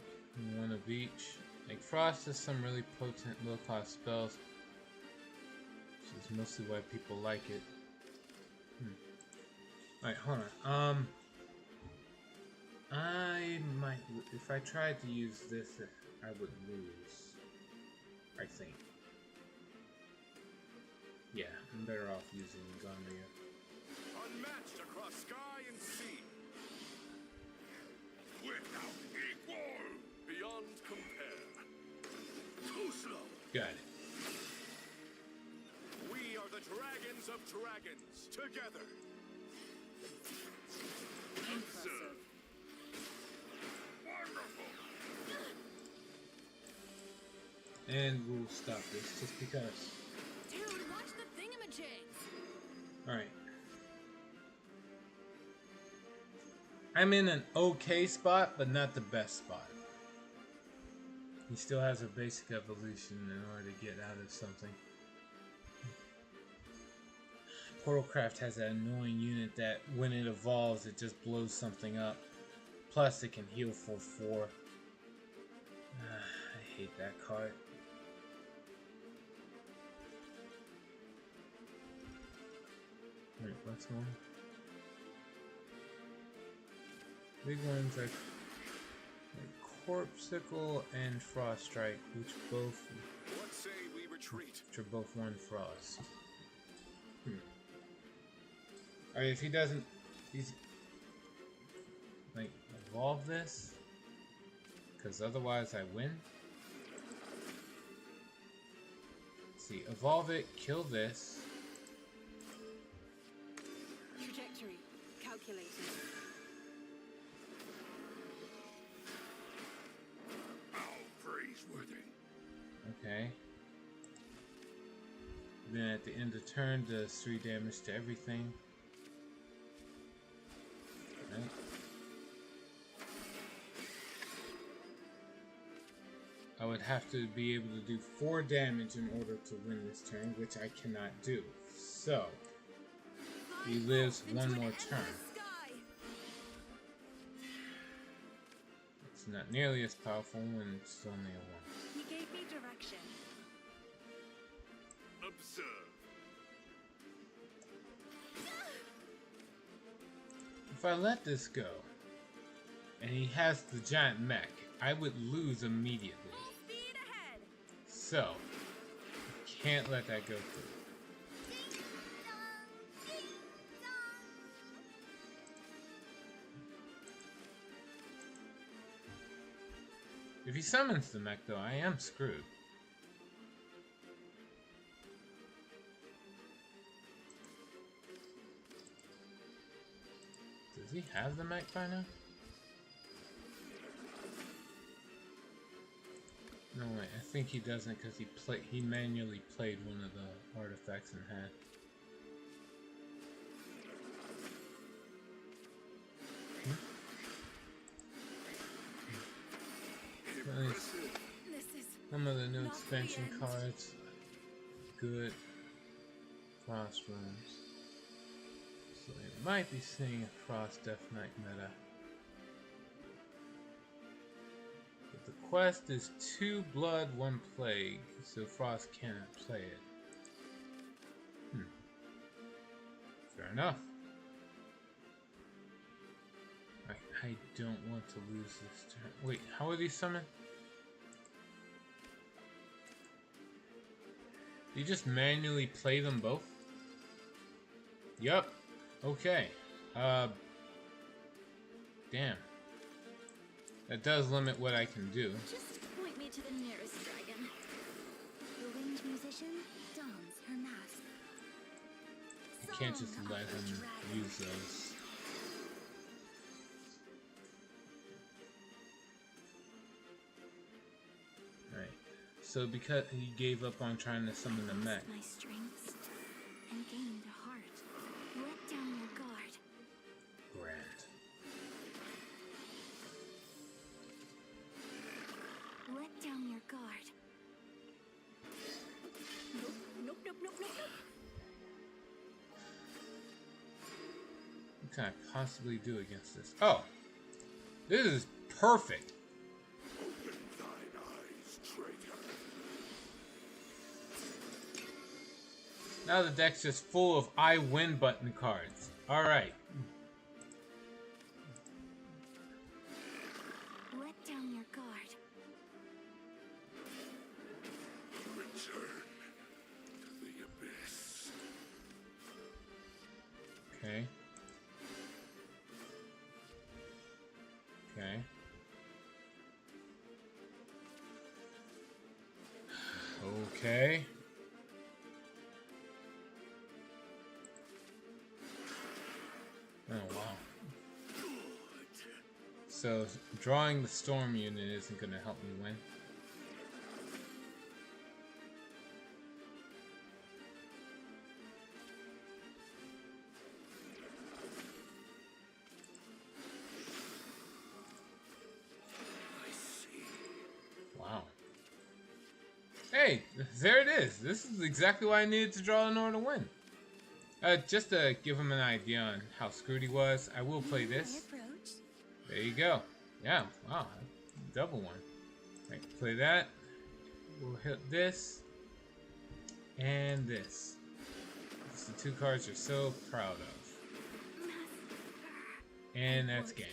Speaker 1: one of each. Like, Frost has some really potent low-cost spells, which is mostly why people like it. Alright, hold on. I might... If I tried to use this, I would lose. I think. Yeah, I'm better off using Gunria.
Speaker 6: Unmatched across sky and sea. Without equal. Beyond compare. Too slow.
Speaker 1: Got it.
Speaker 6: We are the dragons of dragons. Together.
Speaker 3: Impressive.
Speaker 6: Wonderful.
Speaker 1: And we'll stop this just because.
Speaker 3: Dude, watch the thingamajigs.
Speaker 1: Alright. I'm in an okay spot, but not the best spot. He still has a basic evolution in order to get out of something. Portalcraft has that annoying unit that when it evolves, it just blows something up. Plus, it can heal for 4. I hate that card. Wait, what's one? Big ones like Corpsicle and Frost Strike, which
Speaker 6: What say we retreat?
Speaker 1: which are both 1 frost. Alright, if he doesn't, he's like evolve this, because otherwise I win. Let's see, evolve it, kill this.
Speaker 5: Trajectory calculated.
Speaker 6: How praiseworthy.
Speaker 1: Okay. Then at the end of turn, does 3 damage to everything. Right. I would have to be able to do 4 damage in order to win this turn, which I cannot do. So, he lives 1 more turn. It's not nearly as powerful when it's only a 1.
Speaker 5: He gave me direction.
Speaker 6: Observe.
Speaker 1: If I let this go, and he has the giant mech, I would lose immediately.
Speaker 3: Full speed ahead.
Speaker 1: So, I can't let that go through. If he summons the mech, though, I am screwed. Does he have the mech by now? No way, I think he doesn't because he manually played one of the artifacts and had.
Speaker 6: Impressive.
Speaker 3: This is
Speaker 1: Some of the new
Speaker 3: Not the
Speaker 1: expansion
Speaker 3: end.
Speaker 1: cards. Good. Frost rooms. So we might be seeing a Frost Death Knight meta. But the quest is 2 blood, 1 plague, so Frost cannot play it. Fair enough. I don't want to lose this turn. Wait, how are these summoned? You just manually play them both? Yup. Okay. Damn. That does limit what I can do.
Speaker 5: Just point me to the nearest dragon. The winged musician dons her mask.
Speaker 1: I can't just
Speaker 5: Song
Speaker 1: let
Speaker 5: of the
Speaker 1: him
Speaker 5: dragon.
Speaker 1: use those. Right. So because he gave up on trying to summon the mech.
Speaker 5: My strengths and gained a heart. Let down your guard.
Speaker 1: Grand.
Speaker 5: Let down your guard. Nope, nope, nope, nope, nope, nope.
Speaker 1: What can I possibly do against this? Oh! This is perfect!
Speaker 6: Open thine eyes, traitor.
Speaker 1: Now the deck's just full of I win button cards. Alright.
Speaker 5: Let down your guard.
Speaker 6: Return to the abyss.
Speaker 1: Okay. Okay. Okay. Oh, wow. So, drawing the storm unit isn't going to help me win.
Speaker 6: I see.
Speaker 1: Wow. Hey, there it is. This is exactly what I needed to draw in order to win. Just to give him an idea on how screwed he was, I will play this. There you go. Yeah, wow, double one. Right, play that. We'll hit this and this. It's the two cards you're so proud of. And that's game.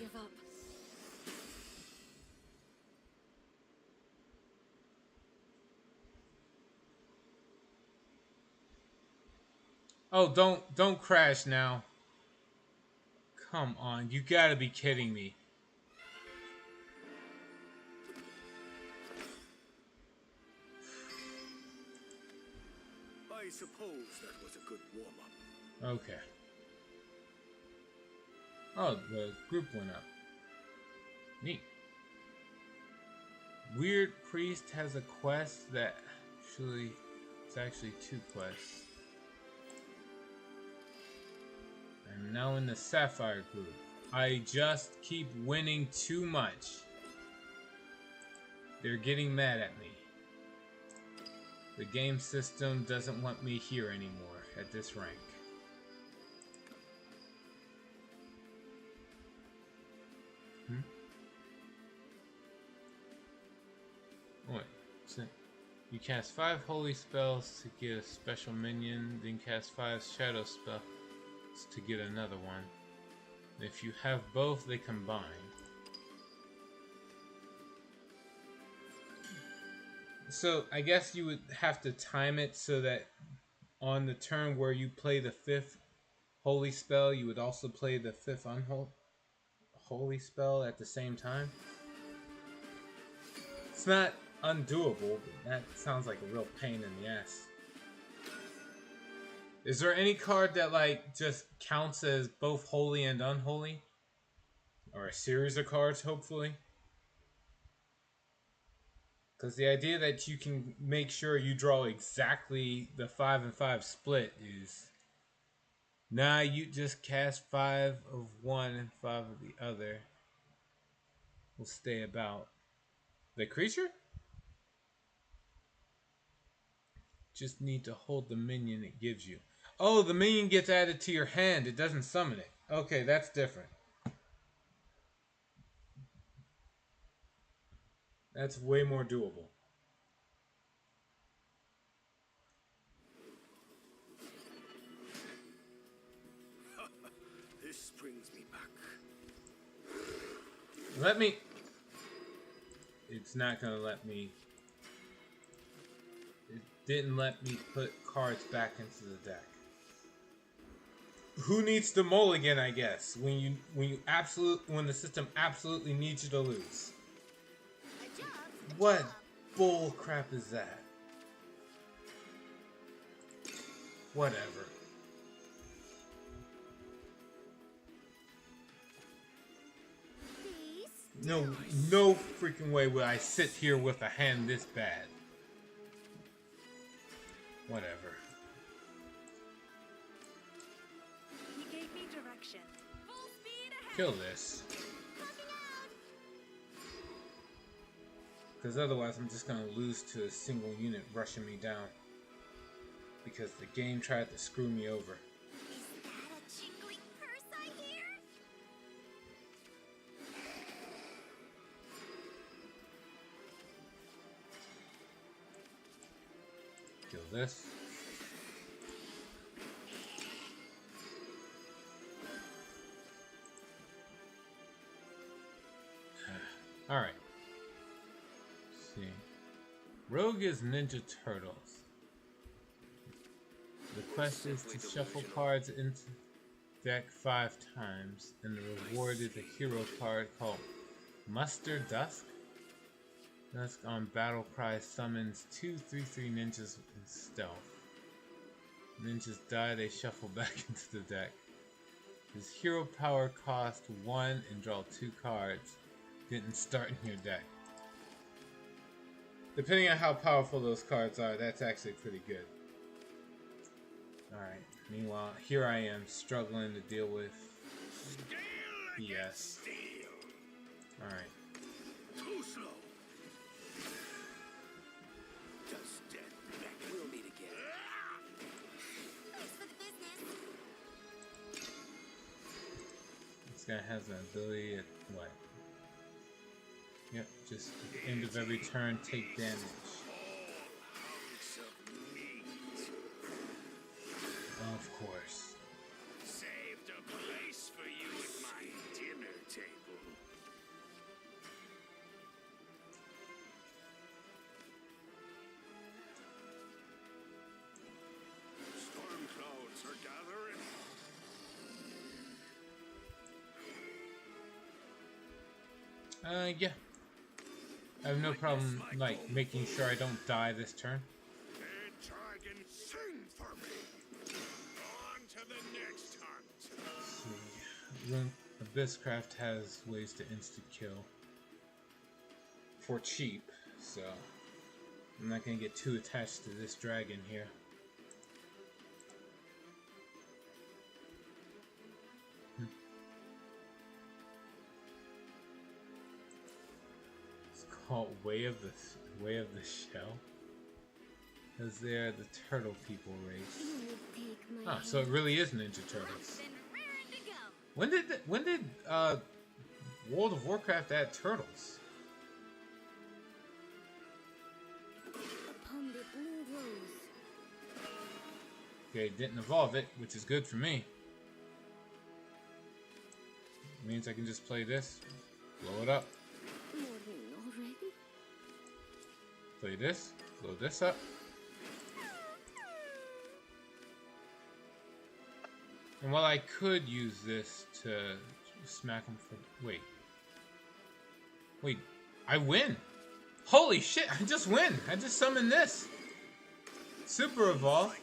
Speaker 1: Oh, don't crash now. Come on, you gotta be kidding me.
Speaker 6: I suppose that was a good warm-up.
Speaker 1: Okay. Oh, the group went up. Neat. Weird Priest has a quest that actually, it's actually 2 quests. I'm now in the Sapphire group. I just keep winning too much. They're getting mad at me. The game system doesn't want me here anymore at this rank. Wait, so you cast 5 holy spells to get a special minion, then cast 5 shadow spells to get another one. If you have both, they combine. So I guess you would have to time it so that on the turn where you play the 5th holy spell, you would also play the 5th holy spell at the same time. It's not undoable, but that sounds like a real pain in the ass. Is there any card that like just counts as both holy and unholy? Or a series of cards, hopefully? Because the idea that you can make sure you draw exactly the 5 and 5 split is... Nah, you just cast 5 of one and 5 of the other. Will stay about. The creature? Just need to hold the minion it gives you. Oh, the minion gets added to your hand. It doesn't summon it. Okay, that's different. That's way more doable.
Speaker 6: This brings me back.
Speaker 1: Let me... It's not gonna let me... It didn't let me put cards back into the deck. Who needs to mulligan, I guess, when the system absolutely needs you to lose? What bull crap is that? Whatever. No freaking way would I sit here with a hand this bad. Whatever.
Speaker 3: You gave me direction. Full speed ahead.
Speaker 1: Kill this. Because otherwise I'm just going to lose to a single unit rushing me down. Because the game tried to screw me over.
Speaker 3: Is that a jingling purse I hear?
Speaker 1: Kill this. Alright. See. Rogue is Ninja Turtles. The quest is to shuffle cards into deck 5 times, and the reward is a hero card called Muster Dusk. Dusk on Battle Cry summons 2 3/3 ninjas in stealth. Ninjas die, they shuffle back into the deck. His hero power cost 1 and draw 2 cards. Didn't start in your deck. Depending on how powerful those cards are, that's actually pretty good. Alright, meanwhile, here I am struggling to deal with BS. Alright.
Speaker 6: Too slow. Just death.
Speaker 1: guy has an ability at what? Yep, just at the end of every turn, take damage. Of course.
Speaker 6: Saved a place for you at my dinner table. Storm clouds are gathering.
Speaker 1: Yeah. I have no problem, like, making sure I don't die this turn.
Speaker 6: Hey, dragon, sing for me. On to the next hunt.
Speaker 1: Let's see. Abysscraft has ways to insta-kill. For cheap, so I'm not gonna get too attached to this dragon here. It's called Way of the Shell. Because they're the turtle people race. Ah, so it really is Ninja Turtles.
Speaker 3: Then raring to go.
Speaker 1: When did World of Warcraft add turtles?
Speaker 5: Upon the blue rose.
Speaker 1: Okay, didn't evolve it, which is good for me. It means I can just play this, blow it up,
Speaker 5: Morning already?
Speaker 1: play this, blow this up. And while I could use this to smack him for... Wait, I win! Holy shit, I just win! I just summoned this! Super Evolve.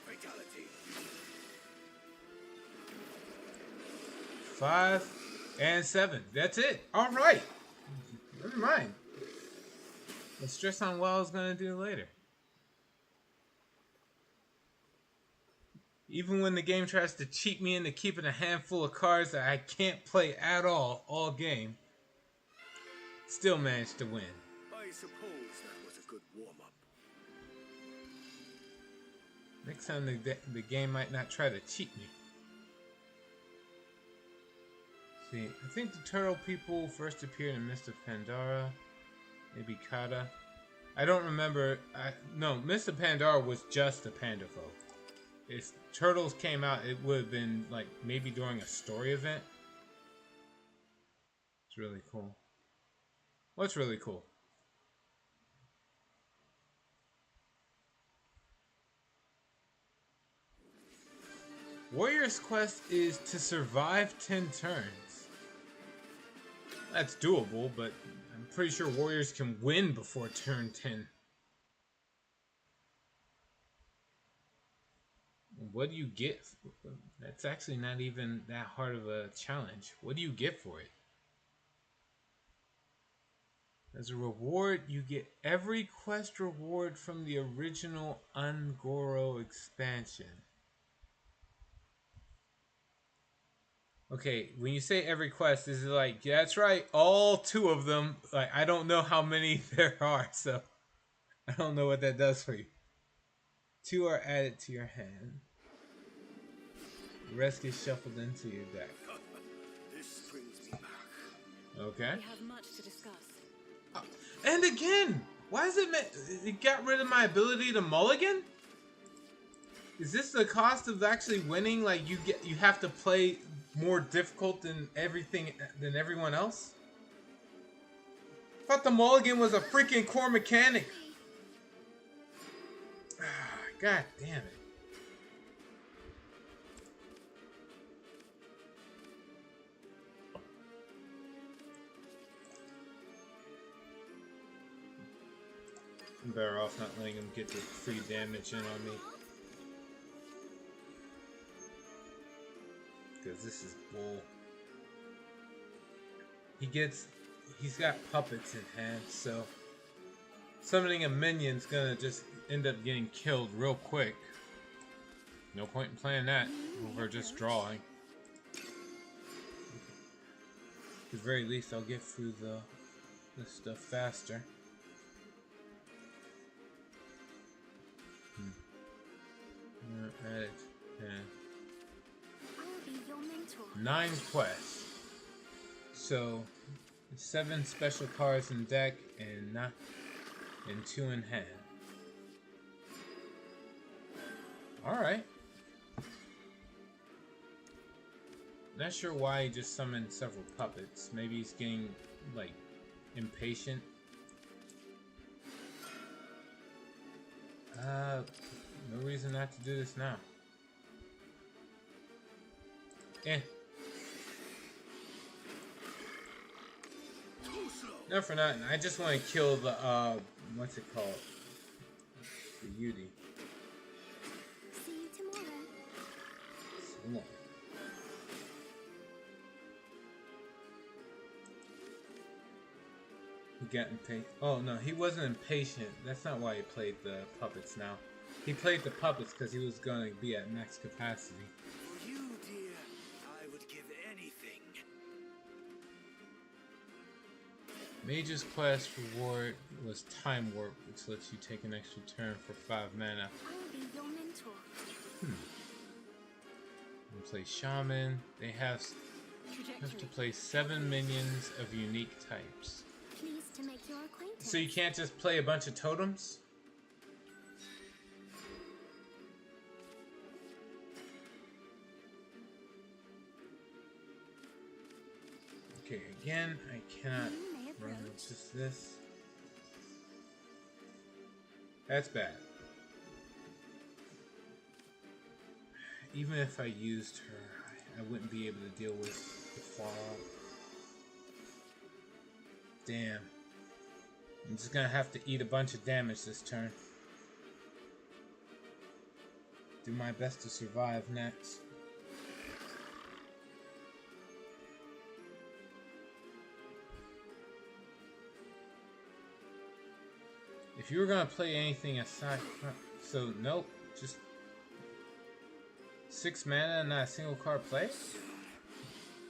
Speaker 1: 5 and 7. That's it. Alright. Never mind. Let's stress on what I was going to do later. Even when the game tries to cheat me into keeping a handful of cards that I can't play at all game, still managed to win.
Speaker 6: I suppose that was a good warm-up.
Speaker 1: Next time the game might not try to cheat me. See, I think the turtle people first appeared in Mist of Pandora, maybe Kata. I don't remember. No, Mist of Pandora was just a panda folk. If turtles came out, it would have been like maybe during a story event. It's really cool. What's really cool? Warrior's Quest is to survive 10 turns. That's doable, but I'm pretty sure warriors can win before turn 10. What do you get? That's actually not even that hard of a challenge. What do you get for it? As a reward, you get every quest reward from the original Ungoro expansion. Okay, when you say every quest, is it like, yeah, that's right, all 2 of them? Like, I don't know how many there are, so I don't know what that does for you. 2 are added to your hand. The rest get shuffled into your deck.
Speaker 6: This brings me back.
Speaker 1: Okay.
Speaker 5: We have much to discuss.
Speaker 1: And again, why is it got rid of my ability to mulligan? Is this the cost of actually winning? Like you have to play more difficult than everyone else? I thought the mulligan was a freaking core mechanic. God damn it. I'm better off not letting him get the free damage in on me. Because this is bull. He's got puppets in hand, so summoning a minion's gonna just end up getting killed real quick. No point in playing that over just drawing. At the very least, I'll get through this stuff faster. Add it.
Speaker 5: I'll be your mentor.
Speaker 1: 9 quests. So 7 special cards in deck and 2 in hand. Alright. Not sure why he just summoned several puppets. Maybe he's getting, like, impatient. No reason not to do this now. No, for nothing. I just want to kill the, what's it called? The Yudi.
Speaker 5: See you tomorrow.
Speaker 1: So long. He got impatient. Oh, no, he wasn't impatient. That's not why he played the puppets now. He played the puppets because he was going to be at max capacity.
Speaker 6: For you, dear, I would give anything.
Speaker 1: Mage's Quest reward was Time Warp, which lets you take an extra turn for 5 mana.
Speaker 5: I'll be your mentor.
Speaker 1: You play Shaman. They have to play 7 minions of unique types.
Speaker 5: Pleased to make your acquaintance.
Speaker 1: So you can't just play a bunch of totems? Okay, again, I cannot run with just this. That's bad. Even if I used her, I wouldn't be able to deal with the fall. Damn. I'm just gonna have to eat a bunch of damage this turn. Do my best to survive next. If you were gonna play anything aside from... So, nope. Just 6 mana and not a single card play?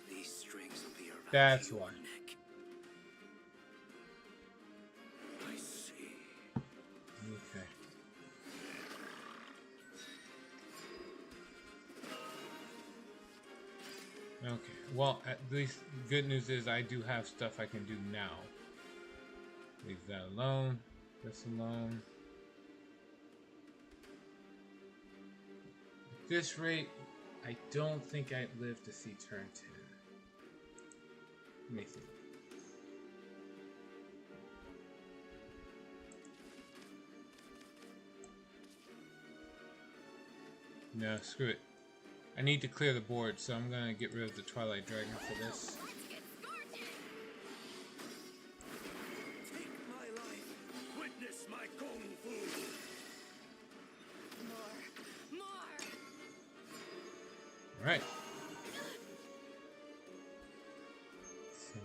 Speaker 6: These strings will be around
Speaker 1: That's
Speaker 6: your
Speaker 1: why.
Speaker 6: neck. I see.
Speaker 1: Okay. Okay. Well, at least good news is I do have stuff I can do now. Leave that alone. This alone. At this rate, I don't think I'd live to see turn 10. Let me think. No, screw it. I need to clear the board, so I'm gonna get rid of the Twilight Dragon for this.
Speaker 6: Take my life. Witness my kung fu.
Speaker 3: More.
Speaker 1: Alright. So,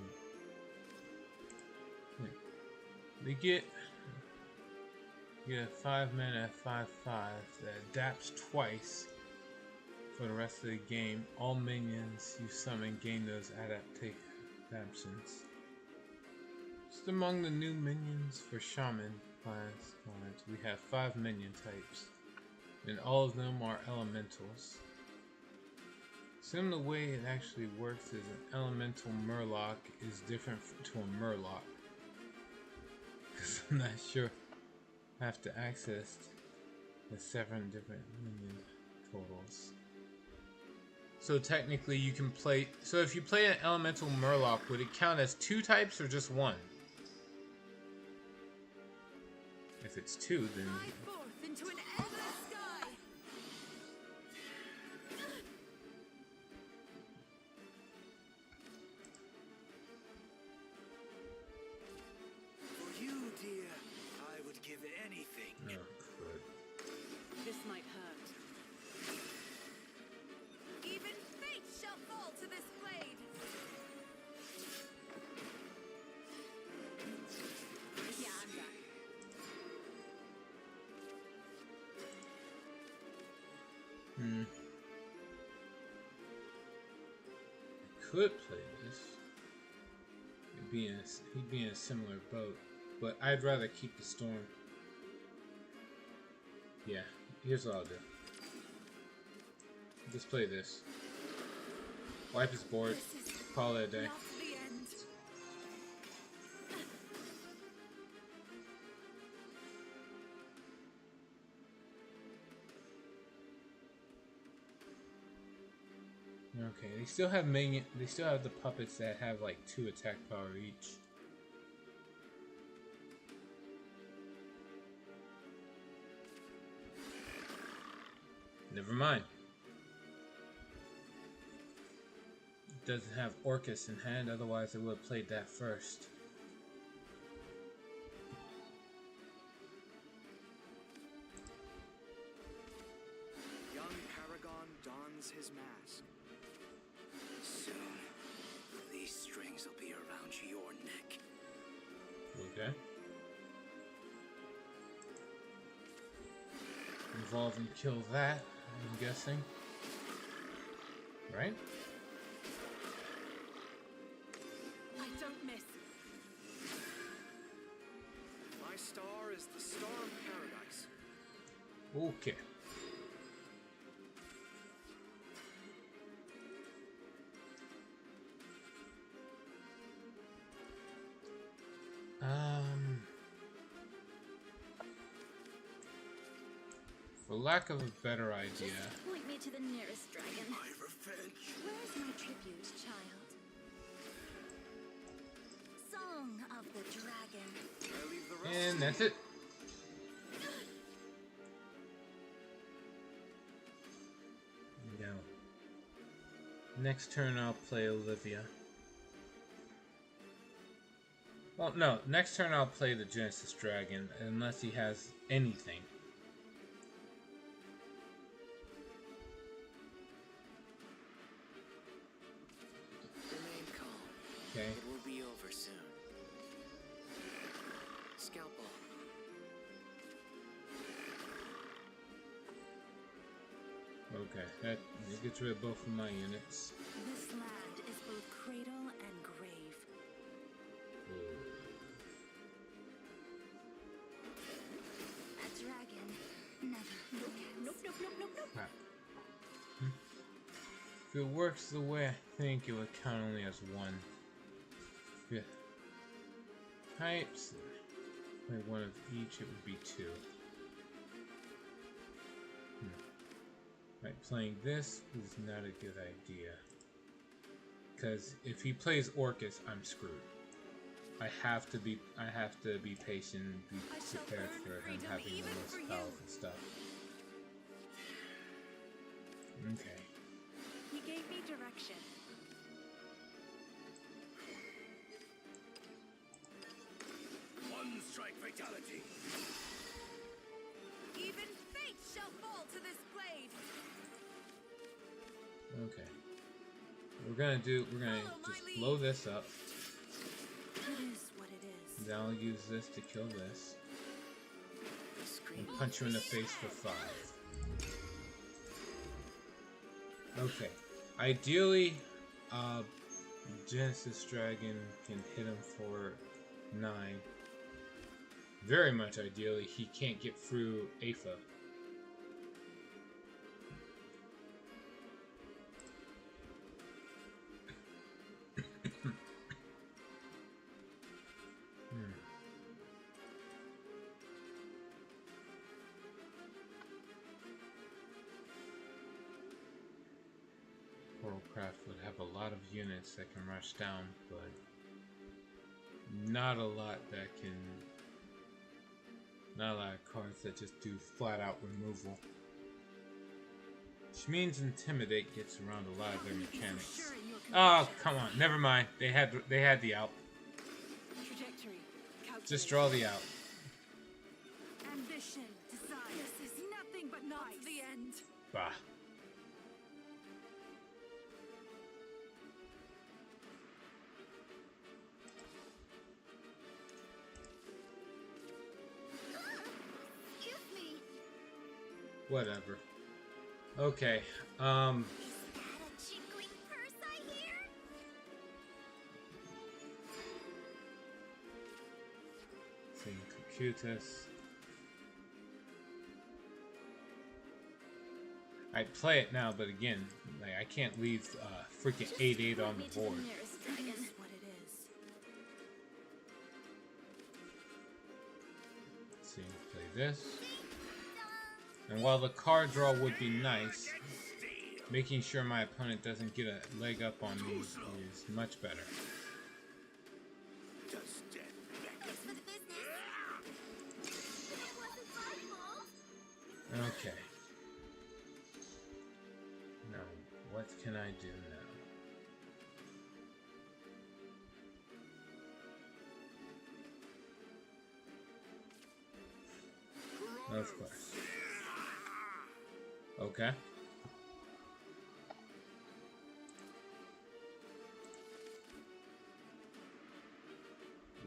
Speaker 1: we get a 5 mana 5/5 that adapts twice for the rest of the game. All minions you summon gain those adaptations. Just among the new minions for Shaman class cards, we have 5 minion types, and all of them are elementals. Assume the way it actually works is an elemental Murloc is different to a Murloc. Because I'm not sure I have to access the 7 different minion totals. So technically you can play... So if you play an elemental Murloc, would it count as 2 types or just 1? If it's 2, then...
Speaker 3: Fly forth into an endless sky.
Speaker 6: For you, dear, I would give anything.
Speaker 1: Oh, crud.
Speaker 4: This might hurt.
Speaker 3: Even fate shall fall to this blade.
Speaker 4: Yeah, I'm done.
Speaker 1: I could play this. He'd be in a similar boat, but I'd rather keep the storm. Yeah, here's what I'll do. Just play this. Wipe his board. Call it a day.
Speaker 3: Not the end.
Speaker 1: Okay, they still have minion. They still have the puppets that have like 2 attack power each. Never mind. It doesn't have Orcus in hand, otherwise I would have played that first.
Speaker 8: Young Paragon dons his mask.
Speaker 6: Soon, these strings will be around your neck.
Speaker 1: Okay. Evolve and kill that, I'm guessing. Right?
Speaker 3: I don't miss.
Speaker 8: My star is the Star of Paradise.
Speaker 1: Okay. For lack of a better idea,
Speaker 5: Just point me to the nearest dragon.
Speaker 6: My revenge.
Speaker 5: Where's my tribute, child? Song of the Dragon.
Speaker 8: I leave the rest
Speaker 1: and
Speaker 8: to
Speaker 1: that's it. Go. Next turn I'll play Olivia. Well, no. Next turn I'll play the Genesis Dragon, unless he has anything.
Speaker 7: Remain calm.
Speaker 1: Okay.
Speaker 7: It will be over soon. Scalpel.
Speaker 1: Okay. That gets rid of both of my units.
Speaker 5: This land is both cradle and grave. A dragon never forgets. Nope.
Speaker 1: Ah. If it works the way I think, it would count only as 1. Yeah. Types. Play 1 of each, it would be 2. Right, playing this is not a good idea. Because if he plays Orcus, I'm screwed. I have to be patient and be prepared for him having the most powerful stuff. Okay.
Speaker 3: He gave me direction.
Speaker 6: One strike fatality.
Speaker 3: Even fate shall fall to this blade.
Speaker 1: Okay. We're gonna just blow this up.
Speaker 5: It is what it is.
Speaker 1: Then I'll use this to kill this.
Speaker 7: The scream.
Speaker 1: And punch you in the face for 5. Okay. Ideally, Genesis Dragon can hit him for 9. Very much ideally, he can't get through Aetha. Craft would have a lot of units that can rush down, but not a lot of cards that just do flat out removal. Which means Intimidate gets around a lot of their mechanics. Oh, come on, never mind. They had the out.
Speaker 3: Trajectory.
Speaker 1: Just draw the out.
Speaker 3: Ambition. Desire. This is nothing but not the end.
Speaker 1: Bah.
Speaker 5: Excuse me.
Speaker 1: Whatever. Okay.
Speaker 5: Is that a jingling purse I hear?
Speaker 1: Seeing Cucutus. I'd play it now, but again, like, I can't leave freaking 8/8 on the board.
Speaker 5: It is what it is.
Speaker 1: Let's see, play this. And while the card draw would be nice, Making sure my opponent doesn't get a leg up on me is much better.
Speaker 6: Just stand back.
Speaker 4: Thanks for the business. It wasn't my fault.
Speaker 1: Okay. Now, what can I do now? Of course. Okay.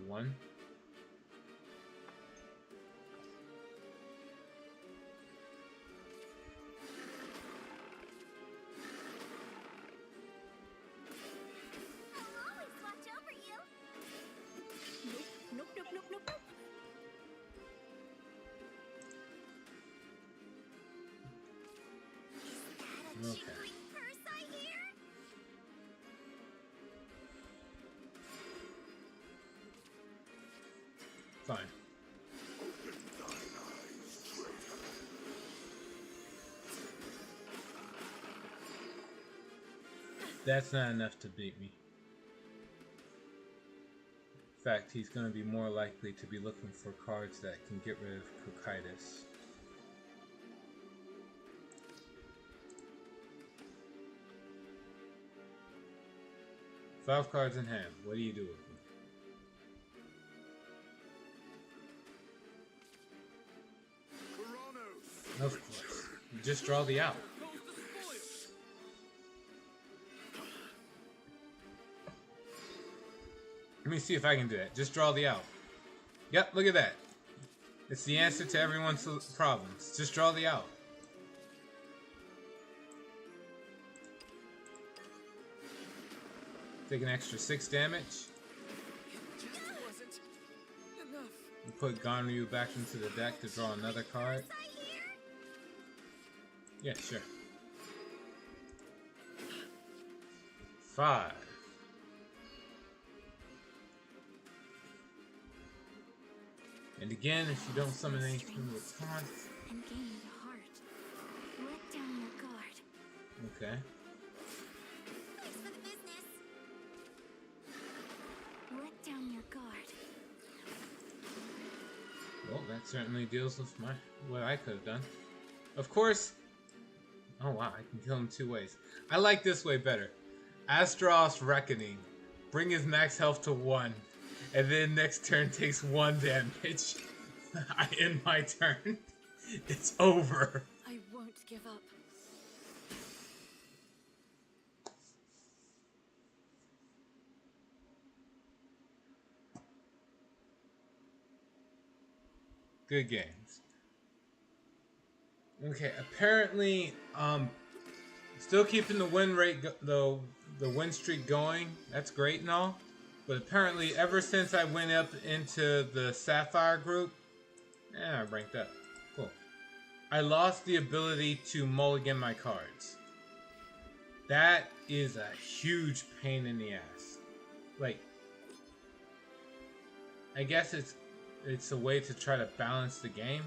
Speaker 1: One.
Speaker 4: I'll always watch over you.
Speaker 5: Nope, nope, nope, nope, nope.
Speaker 4: Is that a
Speaker 1: Okay.
Speaker 4: jingling purse I hear?
Speaker 1: Fine. That's not enough to beat me. In fact, he's going to be more likely to be looking for cards that can get rid of Cocytus. Five cards in hand. What do you do with them?
Speaker 6: Kronos.
Speaker 1: Of course. You just draw the out. Let me see if I can do that. Just draw the out. Yep, look at that. It's the answer to everyone's problems. Just draw the out. Take an extra 6 damage.
Speaker 8: Just wasn't enough.
Speaker 1: You put Ganryu back into the deck to draw another card.
Speaker 4: I hear?
Speaker 1: Yeah, sure. 5. And again, if you don't summon anything with taunt.
Speaker 5: And gain the heart. Let down your guard.
Speaker 1: Okay.
Speaker 4: Thanks for the business.
Speaker 5: Let down your guard.
Speaker 1: Well, that certainly deals with what I could have done. Of course. Oh wow, I can kill him 2 ways. I like this way better. Astaros Reckoning. Bring his max health to 1. And then next turn takes 1 damage. I end my turn. It's over.
Speaker 5: I won't give up.
Speaker 1: Good games. Okay, apparently, still keeping the win rate, the win streak going. That's great and all. But apparently, ever since I went up into the Sapphire group, I ranked up. Cool. I lost the ability to mulligan my cards. That is a huge pain in the ass. Like, I guess it's a way to try to balance the game,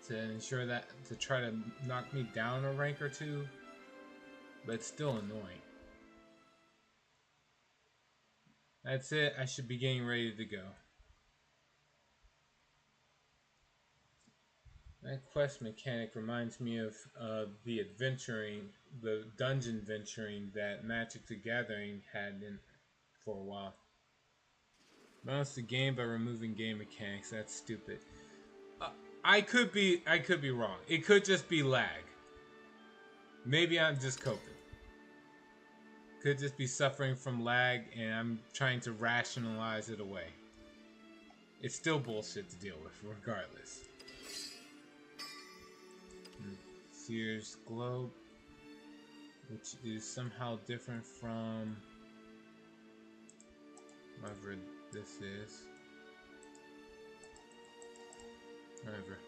Speaker 1: to ensure that, to try to knock me down a rank or 2, but it's still annoying. That's it. I should be getting ready to go. That quest mechanic reminds me of the adventuring, the dungeon venturing that Magic the Gathering had in for a while. Balance the game by removing game mechanics. That's stupid. I could be wrong. It could just be lag. Maybe I'm just coping. Could just be suffering from lag and I'm trying to rationalize it away. It's still bullshit to deal with, regardless. Sears Globe, which is somehow different from whatever this is. Whatever.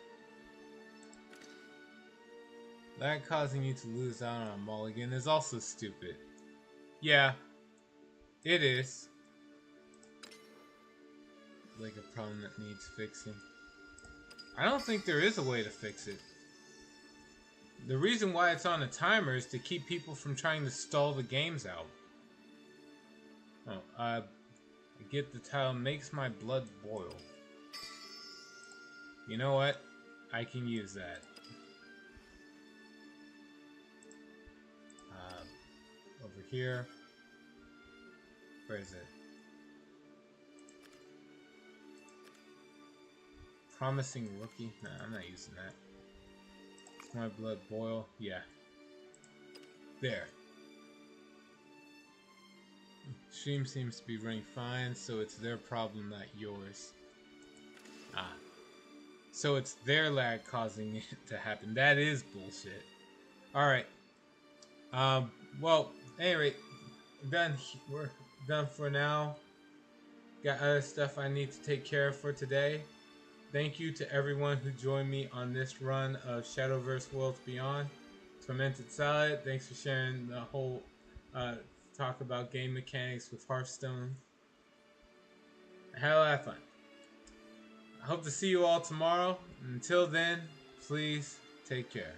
Speaker 1: That causing you to lose out on a mulligan is also stupid. Yeah, it is. Like a problem that needs fixing. I don't think there is a way to fix it. the reason why it's on a timer is to keep people from trying to stall the games out. Oh, I get the title, makes my blood boil. You know what? I can use that. Over here. Where is it? Promising rookie? Nah, I'm not using that. Makes my blood boil. Yeah. There. Stream seems to be running fine, so it's their problem, not yours. Ah. So it's their lag causing it to happen. That is bullshit. Alright. Well, anyway, we're done for now. Got other stuff I need to take care of for today. Thank you to everyone who joined me on this run of Shadowverse Worlds Beyond. Tormented Salad, thanks for sharing the whole talk about game mechanics with Hearthstone. I had a lot of fun. I hope to see you all tomorrow. Until then, please take care.